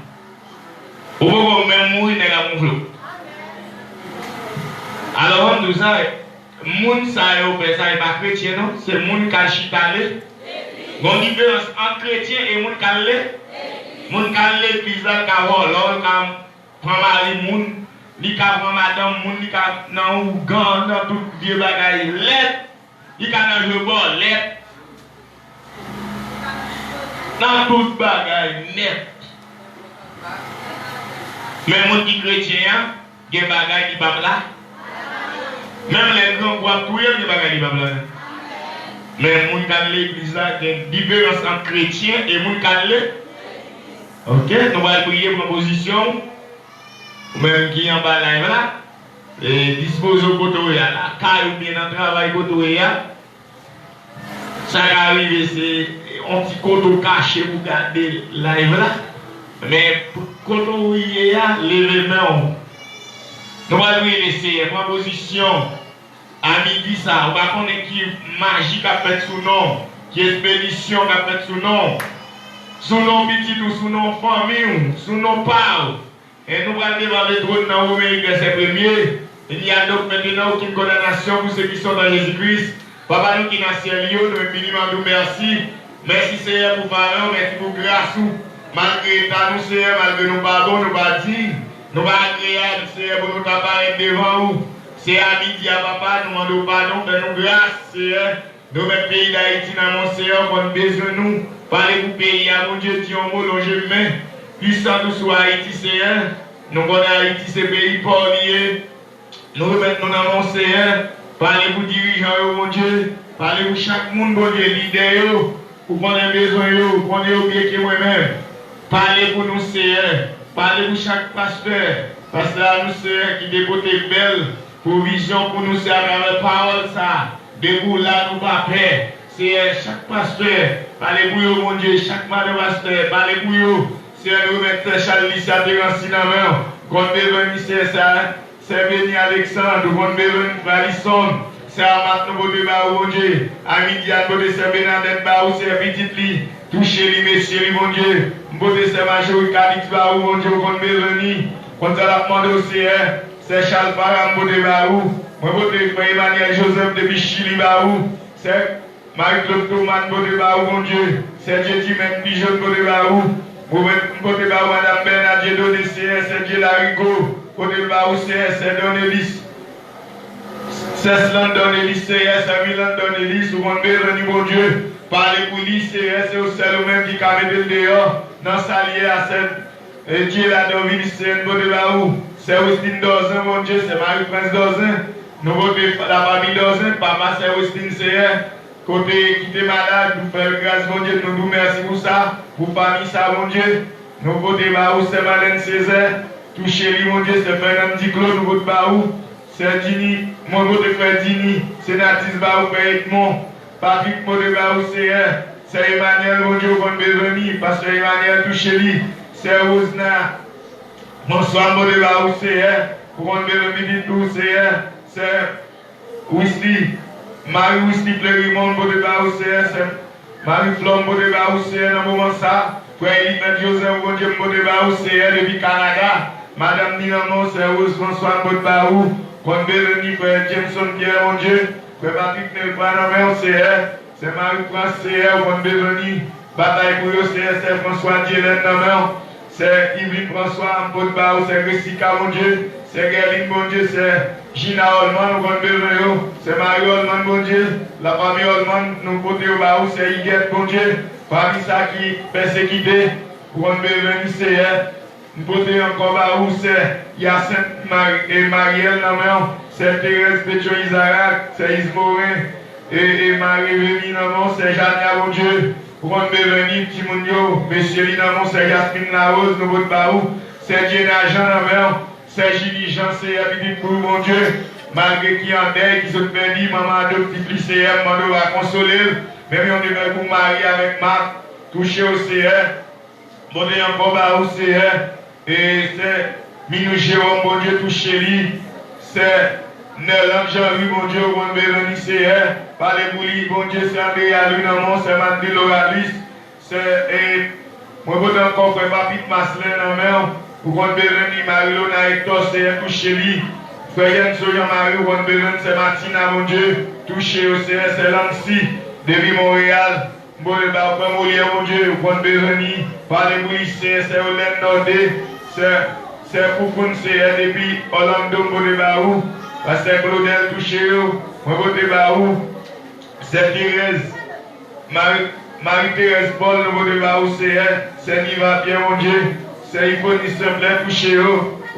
Au moment où même mourir, n'est pas mourir. Alors, on dit ça, moun ça n'est pas chrétien, non? C'est moun qui a chitalé. Il y a une différence entre chrétien et moun calé. Moun calé l'église là qui a volé, qui prend mari moun, qui prend madame moun, qui dans Ougan, dans tout vieux bagaille lettre, qui dans le bord lettre. Dans tout bagaille net. Mais moun qui chrétien, il y a des bagailles qui pas là. Même les grands bois tout il y a des bagailles qui pas là. Mais moun kan l'église là, il y a une différence entre chrétien et moun kan le. Ok, nous allons prier pour une position. Même qui en bas là, et dispose au côté là, car ou bien dans le travail côté là. Ça arrive, c'est un petit côté caché pour garder live là. Mais côté là, lever main. Nous allons laisser une position. À midi, ça, on va connaître qui magie qui a fait sous nom, qui expédition qui a fait sous nom petit ou sous nom famille, sous nom parle. Et nous allons devant le trône dans Romains verset 1er. Il n'y a donc maintenant aucune condamnation pour ceux qui sont dans Jésus-Christ. Papa, nous qui sommes dans le ciel, nous bénissons, merci. Merci Seigneur pour parole, merci pour grâce. Malgré ta nous Seigneur, malgré nos pardons, nous pas dire, nous pas agréable Seigneur pour nous apparaître devant vous. C'est à midi à papa, nous demandons pardon, fais-nous grâce, Seigneur. Nous mettons le pays d'Haïti dans mon Seigneur, qu'on a besoin de nous. Parlez pour le pays, à mon Dieu, Dieu, mot, l'enjeu humain. Puissant nous sur Haïti, Seigneur. Nous connaissons Haïti, c'est pays pas lié. Nous remettons dans mon Seigneur. Parlez pour dirigeants, mon Dieu. Parlez pour chaque monde, mon Dieu, leader, pour qu'on ait besoin, pour qu'on ait oublié que moi-même. Parlez pour nous, Seigneur. Parlez pour chaque pasteur. Parce que là, nous, Seigneur, qui décoté belle. Provision pour nous, c'est à la parole, ça. Debout là, nous pas paix. C'est chaque pasteur. Parlez pour vous, mon Dieu. Chaque madame pasteur. Parlez pour vous. C'est nous mettre Charles Lissa Terence dans la main. Qu'on béni, c'est béni Alexandre. Qu'on béni Valison. C'est à maintenant, mon Dieu. À midi, à côté, c'est Bernadette Baou, c'est petite lit. Touchez-les, messieurs, mon Dieu. M'bote, c'est Major Calix Baou, mon Dieu. Qu'on béni. Qu'on t'a la demande aussi, hein. C'est Charles Parham Bodé Baou, moi Bodé Emmanuel Joseph de Bichili Baou, c'est Marie-Claude Thomas Bodé Baou, mon Dieu, c'est Djedimène Bijon Bodé Baou, Bodé Baou, Madame Bernard Dieudonné, c'est Dieu Larigo, Bodé Baou, c'est Donélis, c'est Landonélis, c'est Milan Donélis, ou mon béni, mon Dieu, parlez pour lui, c'est au seul même qui a mis le dehors, dans sa liée à cette Dieu la Dovine, c'est Bodé Baou. C'est Austin Dozin, mon Dieu, c'est Marie-Prince Dozin. Nous votons la famille Dozin, papa c'est Austin Seigneur. Côté qui était malade, nous faisons grâce, mon Dieu, nous merci pour ça, pour famille ça, mon Dieu. Nous votons Baou, c'est Malène Césaire. Touchez-lui, mon Dieu, c'est Fernand Diclo, nous votons Baou. C'est Dini, mon vote frère Dini, c'est Natis Baou, frère Edmond. Patrick Modé Baou, c'est Emmanuel, mon Dieu, von Béveni, pasteur Emmanuel, touchez-lui. C'est Rosna. Bonsoir, Modé Baou, pour qu'on bénisse tout, c'est Wesley, Marie Wesley Pleurimont, Modé Baou, c'est Marie-Flore, Modé Baou, dans le moment ça, frère Elimène Joseph, Modé Baou, depuis Canada, Madame Nilamon, c'est Rose François, Modé Baou, qu'on bénisse, frère Jameson Pierre, mon Dieu, frère Patrick Nelpanamer, c'est Marie-France, qu'on bénisse, bataille pour eux, c'est François Dielen, c'est Yveline François, Mpot Bao, c'est Ressika, mon Dieu, c'est Gerline, mon Dieu, c'est Gina Holman, nous besoin, c'est Marie Holman, mon Dieu, la famille Holman, nous portons au Bao, c'est Yguette, mon Dieu, famille ça qui persécuté, nous besoin, c'est nous portons encore Bao, c'est Yacinthe et Marielle, c'est Thérèse Pétion Isaac, c'est Ismorin et Marie-Vélie, c'est Jania, mon Dieu. Pour qu'on venir, petit monde, monsieur Linamon, c'est Yasmine Larose, nous votre baou, c'est Diana Jean, c'est Julie Jean, c'est Abidine pour mon Dieu, malgré qui en deuil, qui sont bénis, maman adoptive lycéenne, maman va consoler, même on devait pour marier avec Marc, toucher au CR, mon Dieu encore baou CR, et c'est Minou Jérôme, mon Dieu, toucher lui, c'est Nélan Jean-Louis, mon Dieu, on béni CR, par les boulis, mon Dieu, c'est André Alou, non, c'est Mandé Loralis, c'est, moi, je encore pour Papit Maslin, non, pour qu'on béni Marilo, Naïtos, c'est touché lui, frère Yann Soyan Mario, on béni, c'est Martina, mon Dieu, touché au CR, c'est Lancy, depuis Montréal, bon, le barbe, mon Dieu, on béni, par les boulis, c'est Olène Nordé, c'est Poukoun, c'est depuis Orlando, Bolebaou, Pasteur Claudel touché, moi voté Baou, c'est Thérèse, Marie-Thérèse Paul, nous voté Baou, c'est Niva Pierre, mon Dieu, c'est Yvonne Semblé touché,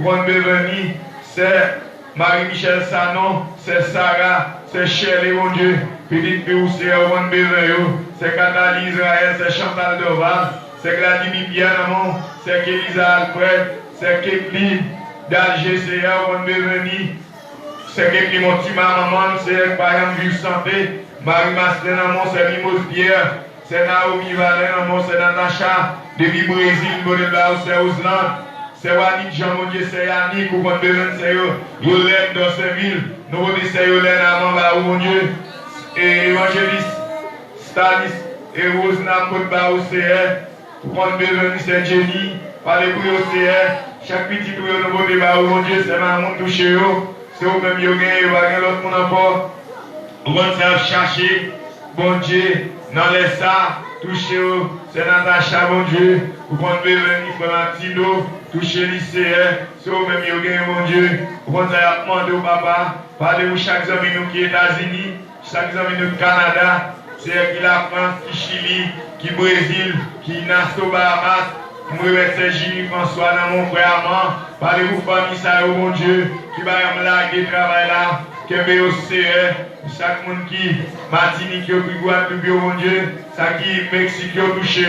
Ron Beveni, c'est Marie-Michel Sanon, c'est Sarah, c'est Shirley, mon Dieu, Petite Péou, c'est Ron Beveni, c'est Cathalie Israël, c'est Chantal Doval, c'est Vladimir Pierre, c'est Kelisa Alfred, c'est Kepli, d'Alger, c'est Ron Beveni. C'est que mon petit maman, c'est par exemple Jules Santé, Marie Mastin, c'est Mimos Pierre, c'est Naomi Valin, c'est Natacha, depuis Brésil, c'est Ousland, c'est Wanit Jean, mon Dieu, c'est Yannick, ou mon Dieu, c'est Yolène dans ces villes, nous c'est Yolène avant, mon Dieu, et évangéliste, Stanis, et Rosna, Côte-Bao, c'est pour mon Dieu, c'est Jenny, par les bouillots, c'est chaque petit bouillot, nous mon Dieu, c'est maman touché. C'est au même yoga, il va y avoir l'autre monde encore. On va chercher, bon Dieu, dans les ça, toucher, c'est Natacha, bon Dieu. Vous pouvez venir faire un petit dos, toucher lycéen, c'est au même yoga, bon Dieu. Vous pouvez demander au papa, parlez-vous chaque ami nous qui est États-Unis, chaque ami nous Canada, c'est qui la France, qui Chili, qui Brésil, qui Nassau, Bahamas. Je remercie Jimmy François dans mon frère Amand. Parlez-vous famille ça, mon Dieu, qui va me larguer travail là, qui est au CR, chaque monde qui Martinique, qui est Guadeloupe, mon Dieu, ça qui Mexique, qui est touché,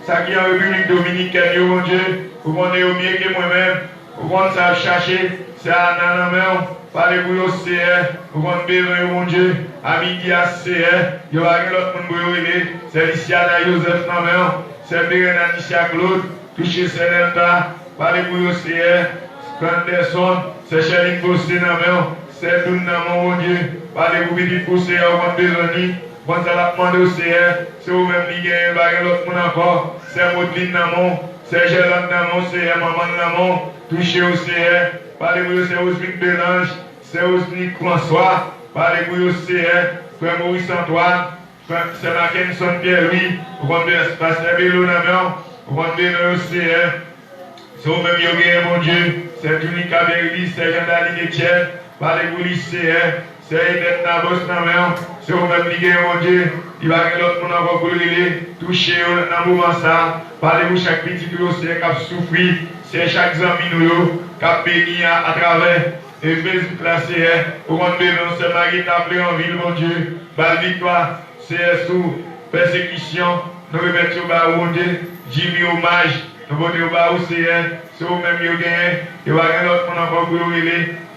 ça qui est en République Dominicaine, mon Dieu, vous prenez au mieux que moi-même, vous prenez ça chercher, c'est à la main, parlez-vous au CR, vous prenez besoin, mon Dieu, à midi à CR, il y aura l'autre monde, c'est ici à Joseph dans la main, c'est Béréna Nissia Claude. Toucher Sénata, parlez-vous au CR, Anderson, c'est Chéline Bossé dans la main, c'est Doun dans mon Dieu, parlez-vous vite pour CR, on va besoin, quand ça l'a demandé au CR, c'est vous-même qui gagnez, l'autre monde encore, c'est Maudine dans mon, c'est Gélande dans mon CR, Maman dans mon, toucher au CR, parlez-vous c'est Osmine Bélange, c'est Osmine François, parlez-vous au CR, Frère Maurice Antoine, c'est Mackinson Pierre-Louis, vous comptez Pasteur Bélo dans la main, vous rendez le CR, c'est au même yoga, mon Dieu, c'est Tunica Berli, c'est Jean-Daline Etienne, parlez-vous l'ICR, c'est Eden Nabos Namer, c'est au même ligue, mon Dieu, il va y avoir l'autre monde encore pour le toucher dans le moment ça, parlez-vous chaque petit bureau, c'est qui a souffert, c'est chaque ami nous, qui a béni à travers, et Facebook la CR, au rendez c'est Marie Tablé en ville, mon Dieu, belle victoire, c'est sous persécution, nous remettons au mon Dieu. Jimmy hommage, nous voulons au bas au CR, c'est au même yoga, il va y avoir l'autre monde encore pour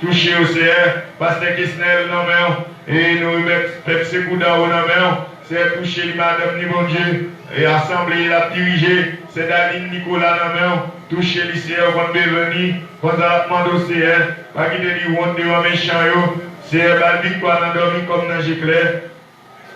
toucher au CR, Pasteur Kisnel dans la main, et nous remettons Pepsi Kouda dans la main, c'est toucher Madame ni bon Dieu, et assemblée la diriger, c'est Daline Nicolas dans la main, toucher le CR, on va venir, on va demander au CR, pas qu'il ait dit, on est méchant, c'est la victoire dans dormi comme dans Giclère,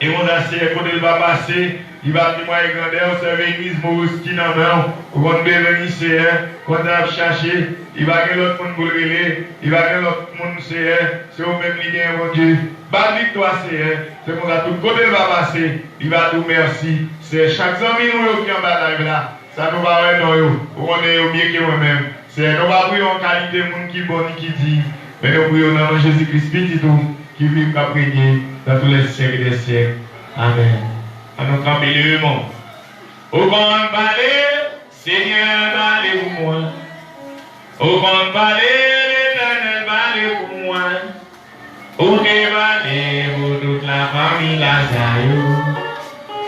et on a CR, quand il va passer, il va témoigner grandeur, c'est l'église Mourouski dans la main, on va venir CR, quand on va chercher, il va y avoir l'autre monde pour le relais, il va y avoir l'autre monde CR, c'est au même ligne, mon Dieu. Belle victoire CR, c'est pour ça tout côté va passer, il va tout merci. C'est chaque ami nous qui en bas là, Ça nous va non, on est bien que moi-même. C'est nous va prier en qualité de monde qui bon qui dit, mais nous prions dans le Jésus-Christ petit tout qui vit qu'à prier dans tous les siècles des siècles. Amen. À nous camper le monde. Au grand palais, Seigneur, parlez pour moi. Au grand palais, l'Éternel, parlez pour moi. Au parlez pour toute la famille Lazare.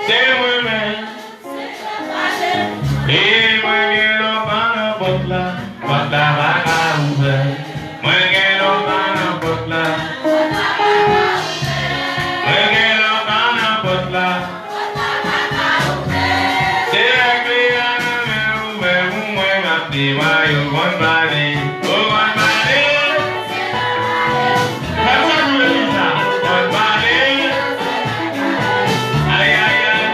C'est moi-même. Et moi, je n'ai pas de porte là. Porte là, va ouvert. Moi, je n'ai pas de porte là. Moi, je n'ai pas de porte là. C'est la clé à la main ouverte. Moi, ma fille, moi, je vais parler. Oh, va parler. Fais-moi jouer ça. Va parler. Aïe, aïe, aïe.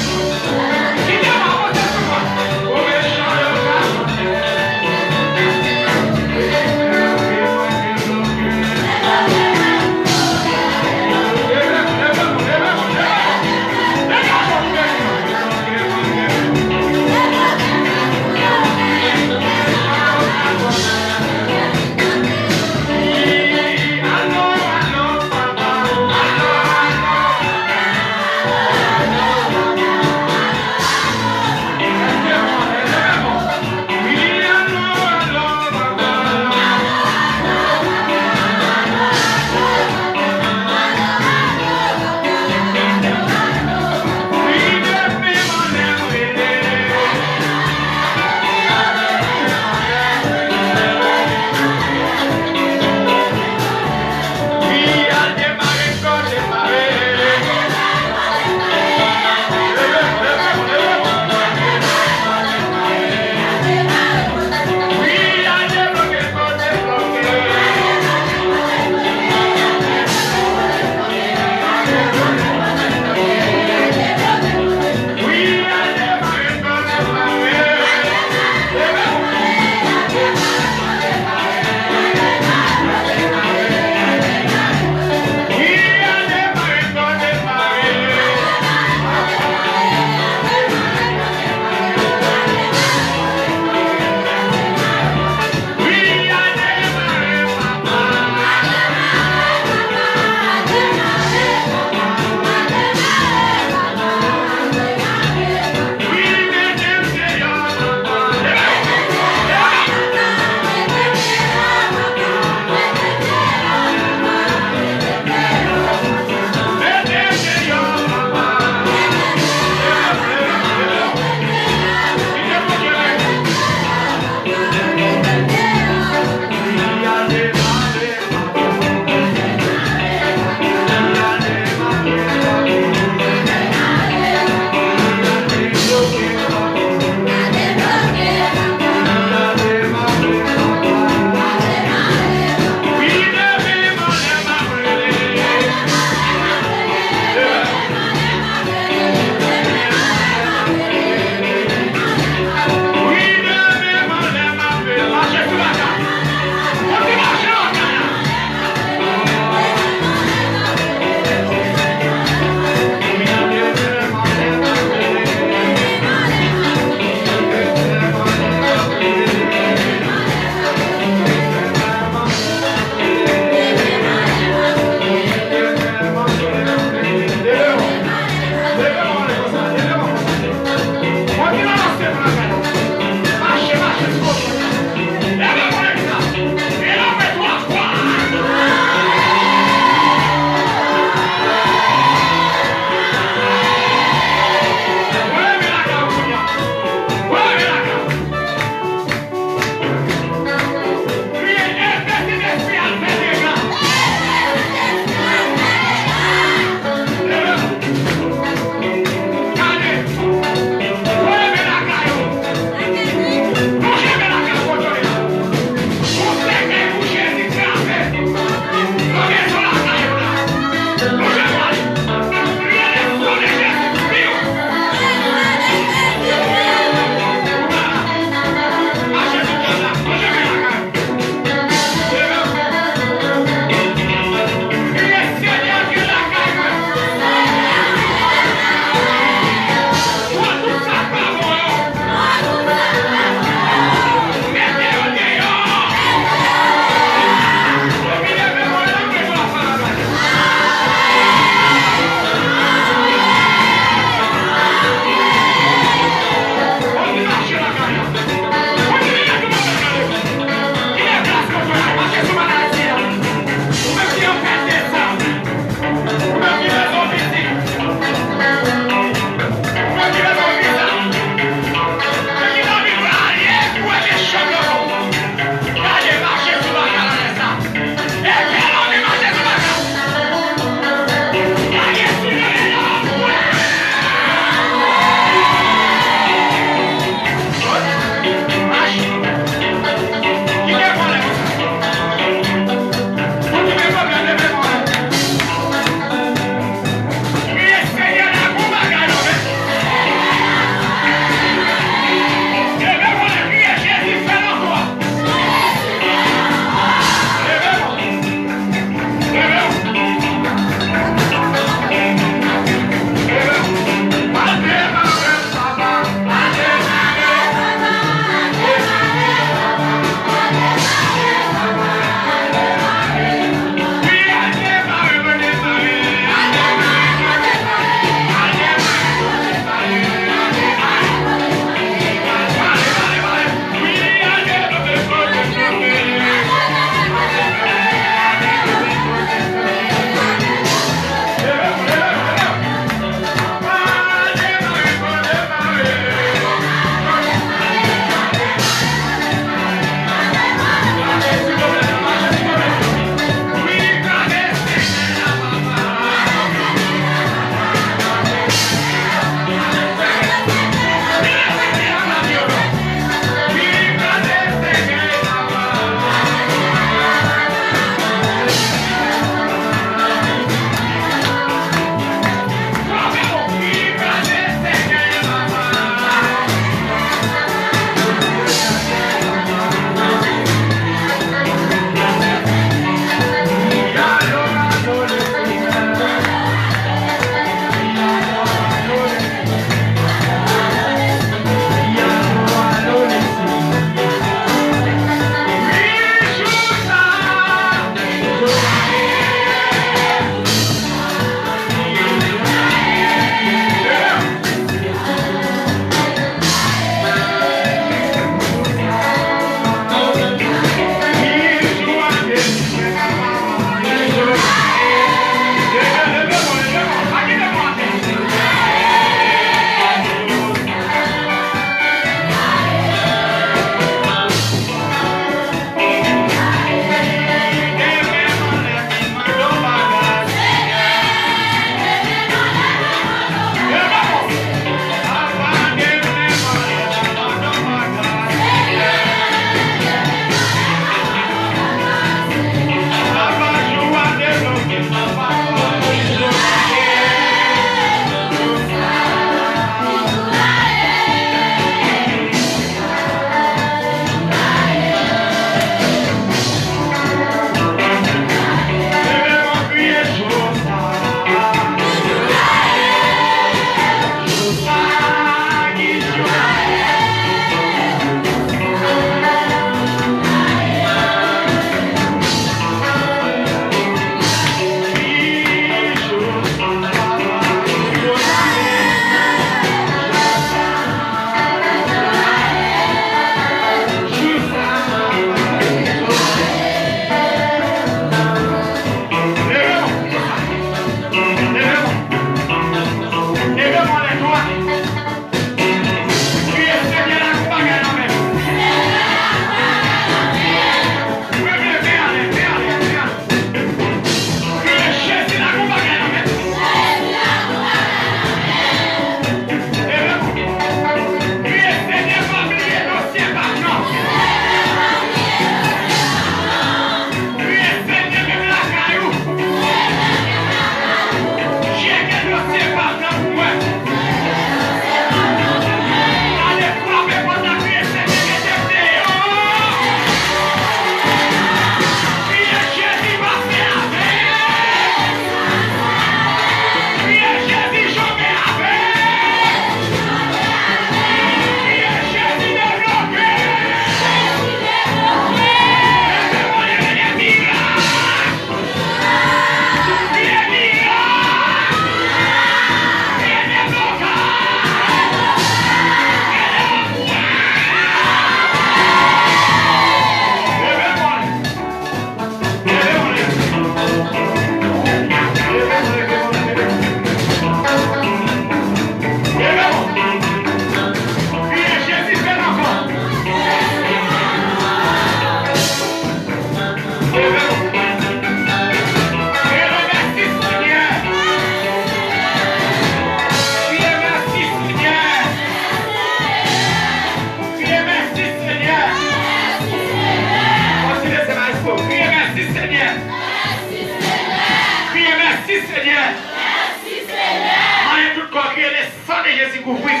couvrir.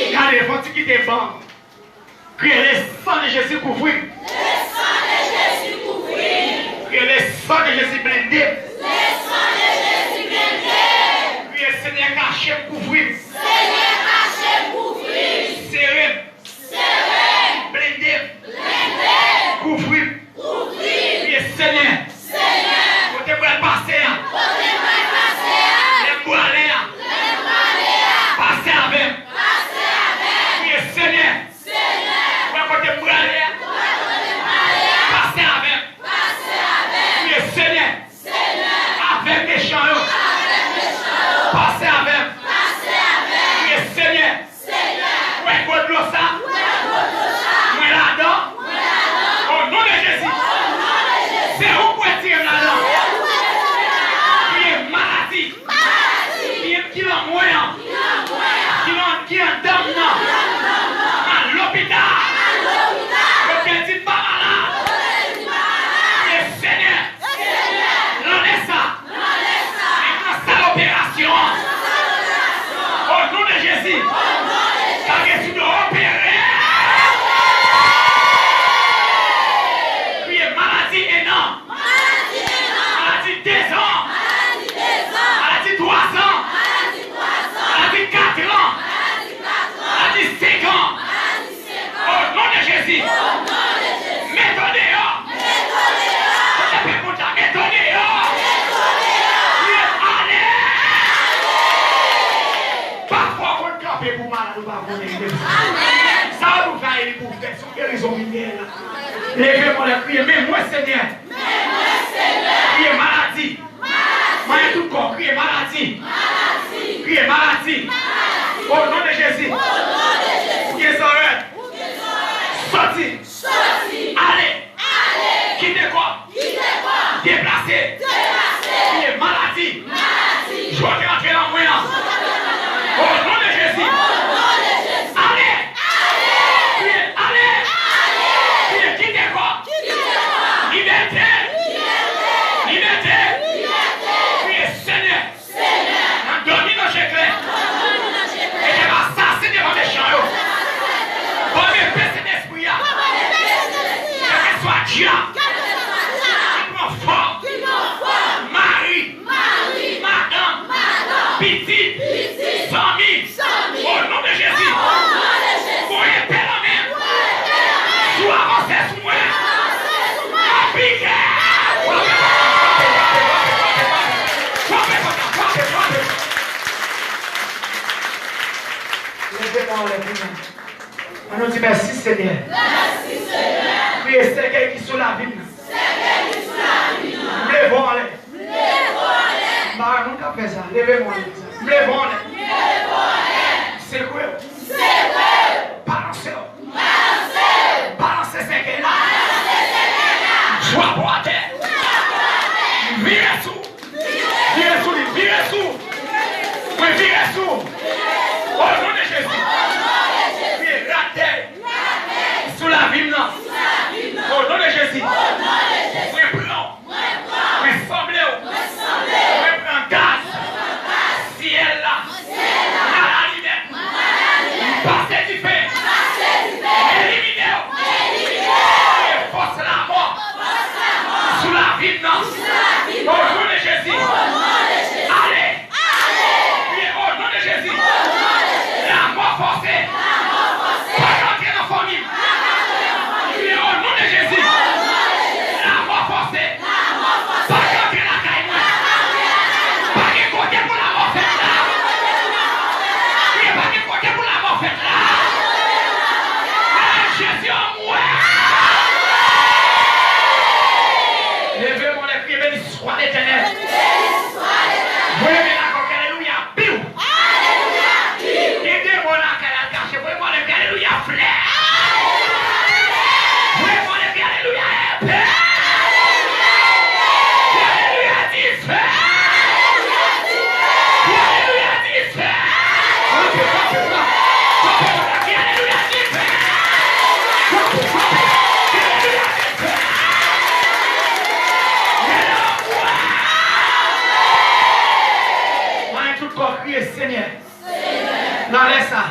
Regardez, faut quitter bon. Criez le sang de Jésus couvrir. Criez le sang de Jésus blindé. Criez Seigneur caché couvrir. Serré. Blindé. Couvrir. Criez Seigneur. Côté pour le passer. Les boilés. Passer avec. Criez Seigneur. Côté pour aller. Passer avec. Criez Seigneur. Avec méchant. Passer avec. Criez Seigneur. Ouais, quoi de l'eau ça? Moi là-dedans. Au nom de Jésus. C'est où pour tirer là-dedans? Criez maladie. Qui l'en moyen. Qui en dame non. À l'hôpital. Le petit pas malade. Criez Seigneur. L'enlève ça. Maintenant ça l'opération. Au nom de Jésus. Car tu dois opérer. Criez maladie énorme. Maladie 2 ans. Maladie 3 ans. Maladie 4 ans. Maladie 5 ans. Au nom de Jésus. Mettons dehors. Mettons dehors. Allez. Parfois, on peut camper pour malade ou pas pour les ça nous va aller pour faire son guérison mignonne. Levez-moi la prière. Mais moi, Seigneur. Criez maladie. Moi, tout corps. Criez maladie. Criez maladie. Au nom de Jésus. Criez oreilles. Sorti. Allez. Quittez quoi? Déplacez. Criez maladie. Je vais rentrer dans le moyen. Au nom de Jésus. Allez. Criez allez. Criez quittez quoi? Liberté. Liberté. Criez Seigneur. Dormi dans le secret. Et je vais assassiner devant les champs. Pour me baisser d'esprit. Que ce soit Dieu. Qui prend fort. Marie. Madame. Petite. Sami. Au nom de Jésus. Pour y paix la main. Soit avancé sous moi. Appliquez. Levez-moi les mains. On nous dit merci Seigneur. Priez Seigneur qui sous la vie. Levons-les. Bah, nous avons fait ça. Levez-moi-les. Levons-les. C'est quoi? Balancez. Balancez ces gars-là. Joie pour la terre. Virez sous. Virez sous. Virez sous. Oui, virez sous. Au nom de Jésus. Virez la terre. Sous la vie, non. Au nom de Jésus. Oui, prends. Oui, semblez. Oui, prends gaz. Ciel là. laisse ça.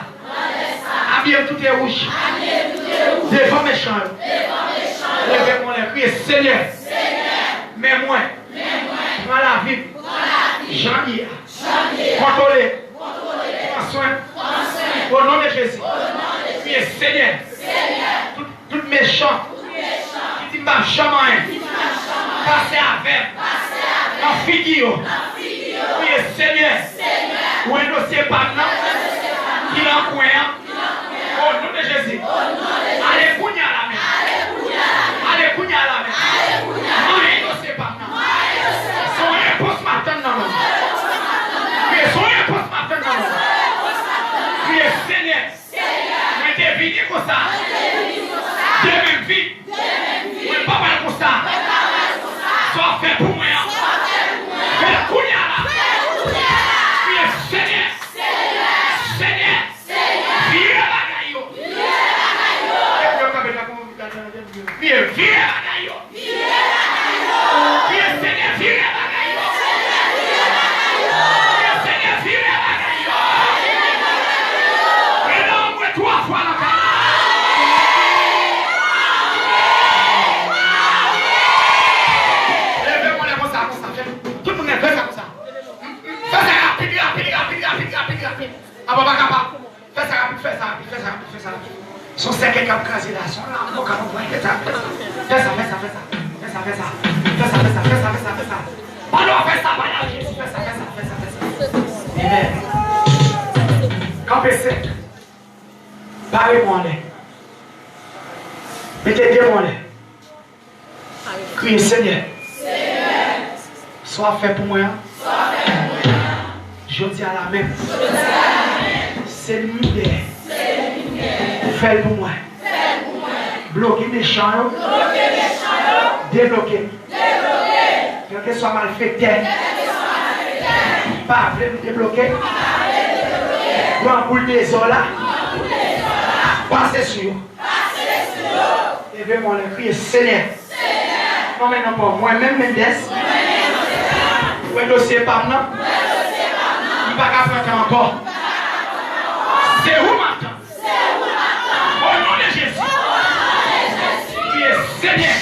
Habillez tout est rouge. Devant méchant. Levez-moi les crier, Seigneur. Mais moi. Prends la vie. Jean-Pierre. Contrôlez. Prends soin. Au nom de Jésus. Criez, Seigneur. Tout méchant. Qui dit ma chaman. Passez avec. En figure. Criez, Seigneur. Ou un dossier par là. Qui l'a coin. Au nom de Jésus. Allez, Kounia la main. Allez, Kounia la main. Non, il ne sait pas. Son réponse matin, non. Son réponse matin, non. Priez, Seigneur. Mettez vite comme ça. Demain vite. Mais pas mal comme ça. Soit fait pour moi. Fais Kounia là. Priez, Seigneur. Seigneur. Viens la gaillot. Viens la gaillot. Viens Seigneur, viens la gaillot. Viens Seigneur, viens la gaillot. Et non, moi 3 fois la gaillot. Levez-moi les mots ça comme ça. Tout le monde fait ça comme ça. Fais ça rapide. Ah, papa, fais ça rapide. Son cercle qui a crasé là, son là, mon canon, fais ça. Fais ça. Pardon, fais ça, Jésus, fais ça. Amen. Campez sec. Parlez-moi là. Mettez-moi là. Criez, Seigneur. Sois fait pour moi. Je dis à la même. C'est lumière. Fais pour moi. Bloquer méchant. Débloquer. Quel que soit malfaiteur. Pas me débloquer. Grand boule des eaux là. Passez sur. Levez-moi le cri, Seigneur. Non, mais non, pas moi-même, Mendes. Ou un dossier par nous. Il ne va pas faire encore. C'est où maintenant? Au nom de Jésus. Qui est Seigneur.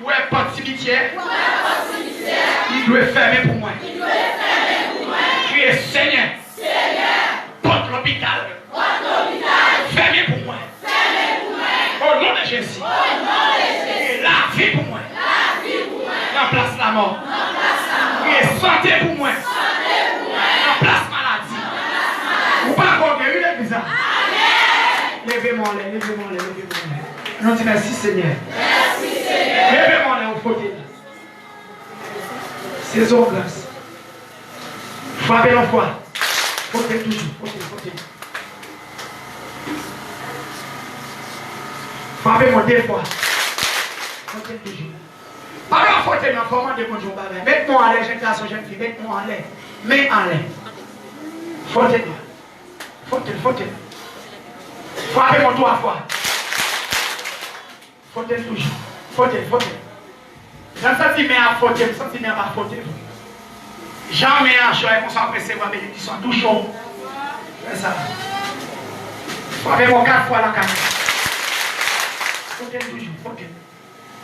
Où est porte cimetière? Il doit fermer pour moi. Qui est Seigneur. Porte l'hôpital. Fermez pour moi. Au nom de Jésus. Et la vie pour moi. Remplace la mort. Et santé pour moi. Remplace maladie. Ou pas encore guéri les bizarres. Levez-moi les. Non, dis merci Seigneur. Levez-moi les au fauteuil. Saison grâce. Frappez l'enfoi. Fauteuil toujours. Fauteuil. Frappez-moi 2 fois. Fauteuil toujours. Pas dans fauteuil, mais comment de bonjour, baba. Mettez-moi en l'air, jeune garçon, jeune fille. Mettez-moi en l'air. Mets en l'air. Fauteuil. Frappez-moi 3 fois. Fauteuil toujours. Fauteuil. J'en sens mais à fauteuil, je sens mais à fauteuil. Jamais un choix, on s'en presse voir bénédiction, tout chaud. C'est ça. Frappez-moi 4 fois la caméra. Fauteuil toujours.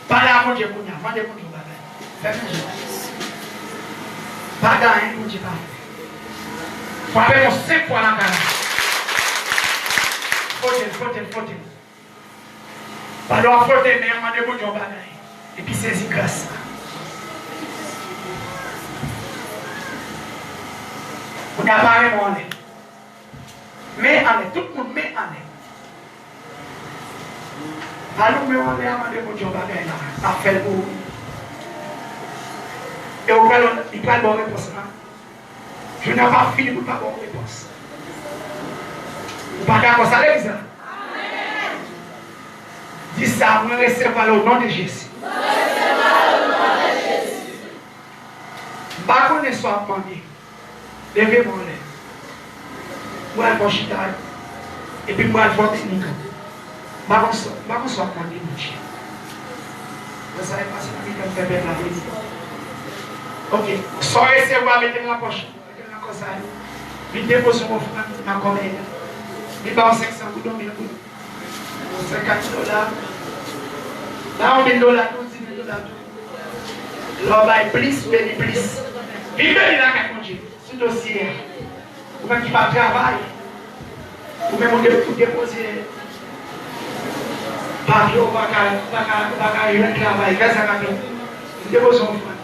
Parlez à mon Dieu, demandez mon Dieu, faites mon Dieu. Pas d'un, mon Dieu, pas. Frappez-moi 5 fois la caméra. Fauteuil. Pardon, fauteuil, mais demandez mon Dieu, et puis saisis grâce. On a parlé mon nez. Mais allez, tout le monde met en nez. Alors, mais on a demandé mon Dieu, à faire le bout. Et on va il pas de bonne réponse. Je n'ai pas fini pour pas bonne réponse. Vous pas d'accord ça, les gens? Dis ça, vous recevez au nom de Jésus. Pas qu'on ne soit demandé. Levez-moi là. Moi, je vais chiter. Et puis, moi, je vais finir. Pas qu'on soit demandé, mon Dieu. Vous savez pas si vous avez fait la vie. Ok. Soyez recevoir, mettez-moi la poche. Mettez-moi comme ça. Je dépose mon frère, ma commune. Je vais 500 $, 1000 $. 50 $. Là, on met $, 10 000 $. Là, on va plus, béni plus. Vive là, quand Dieu. Ce dossier, ou même qui va travailler, ou même on déposer. Papier, on va faire un travail. Qu'est-ce que ça va faire? Je dépose mon frère.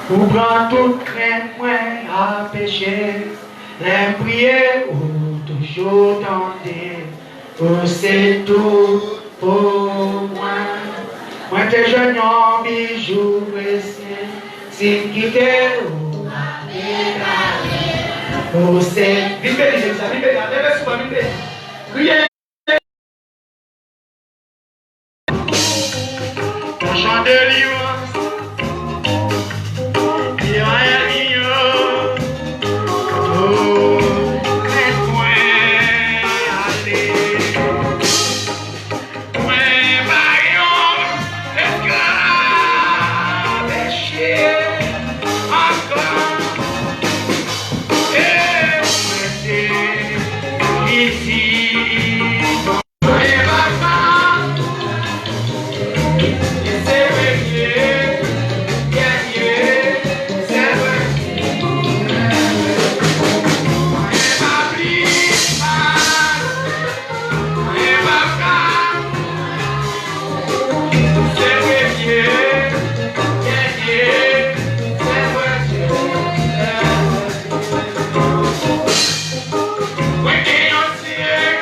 Pour prendre tout crainte, moi, à pécher, les prier ou toujours tenter, c'est tout pour moi. Moi, t'es jeune, en bijou, pressé, si quitter ou oh, c'est. Vive les gens, vive la lève souvent, vive. Criez. On chante de l'immense. When they don't see it.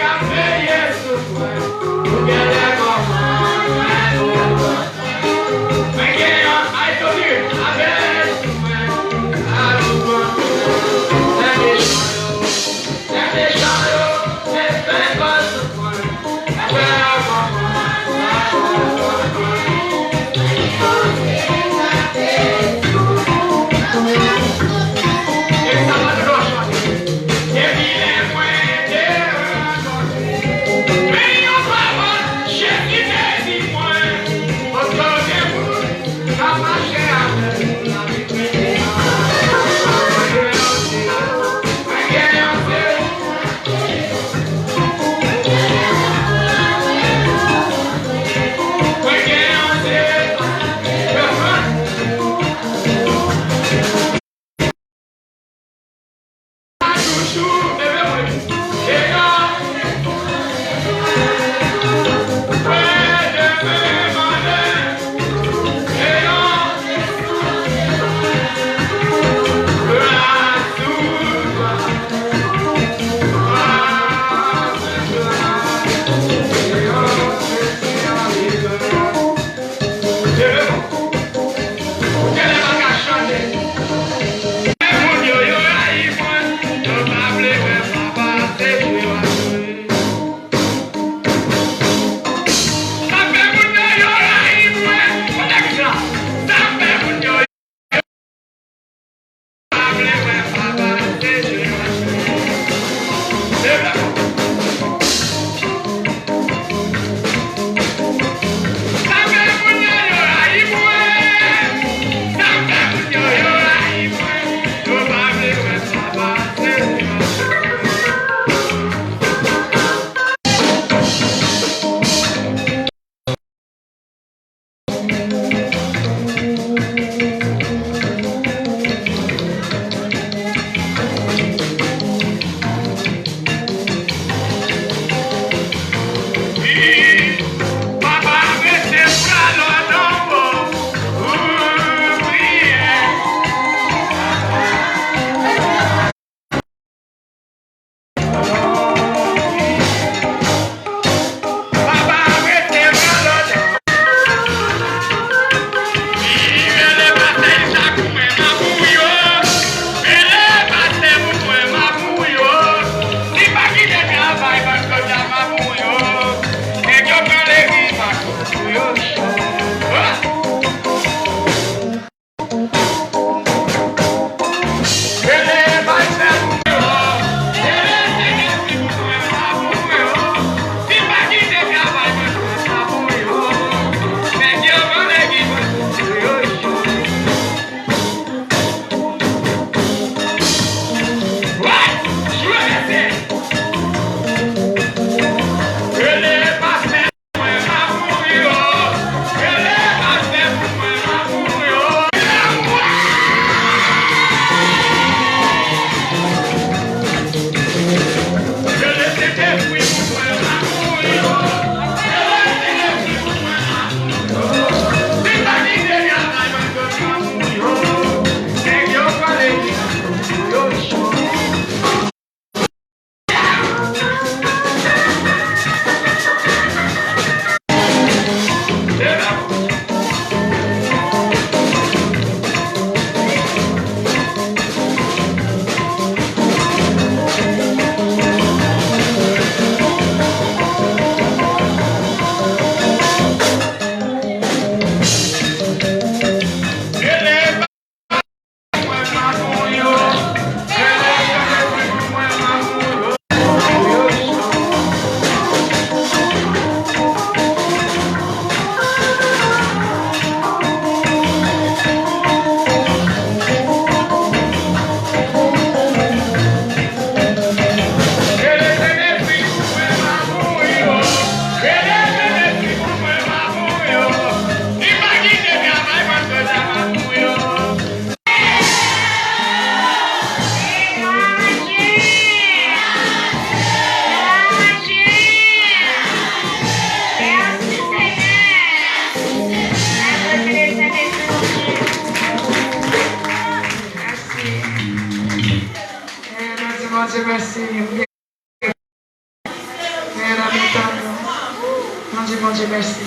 dit, mon Dieu, merci.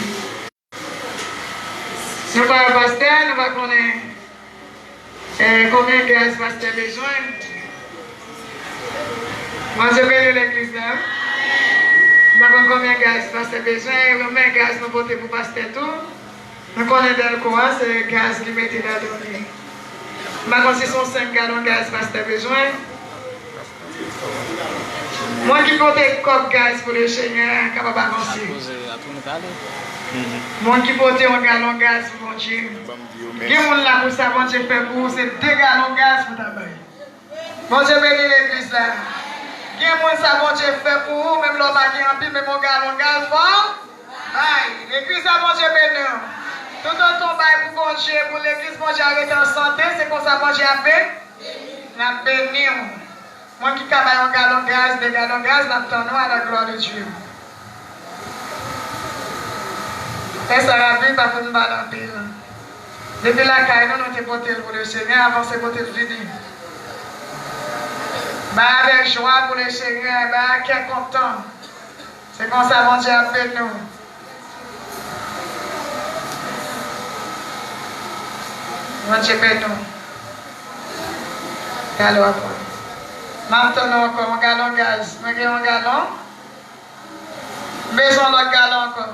Nous parlons pasteur, nous va connaître combien de gaz pasteur besoin. Mon Dieu, bénis l'église là. Nous avons combien de gaz pasteur besoin. Combien de gaz nous votons pour pasteur tout. Nous connaissons le courant, c'est le gaz qui met dans le donné. Nous avons 5 gallons de gaz pasteur besoin. Moi qui porte un gaz pour le Seigneur, capable d'avancer. Moi qui porte un gallon de gaz pour mon Dieu. Qui est là pour ça, mon Dieu fait pour vous, c'est 2 gallons de gaz pour ta baille. Mon Dieu bénit l'église là. Qui est ça, mon Dieu fait pour vous, même l'homme qui a pile, même mon gallon de gaz fort. Aïe, l'église là, mon Dieu bénit. Tout dans ton bail pour mon Dieu, pour l'église, mon Dieu arrête en santé, c'est comme ça, mon Dieu a fait. La béni. Moi qui travaille un gallon de gaz, 2 gallons de gaz, l'attendons à la gloire de Dieu. Et ça va vite parce que nous allons pile. Depuis la caille, nous avons porté pour le Seigneur, avant c'est porté le fini. Avec joie pour le Seigneur, quel content. C'est comme ça, mon Dieu a fait nous. Mon Dieu fait nous. Gallon après. Maintenant encore un gallon de gaz. Nous avons un gallon. Besoin d'un gallon encore.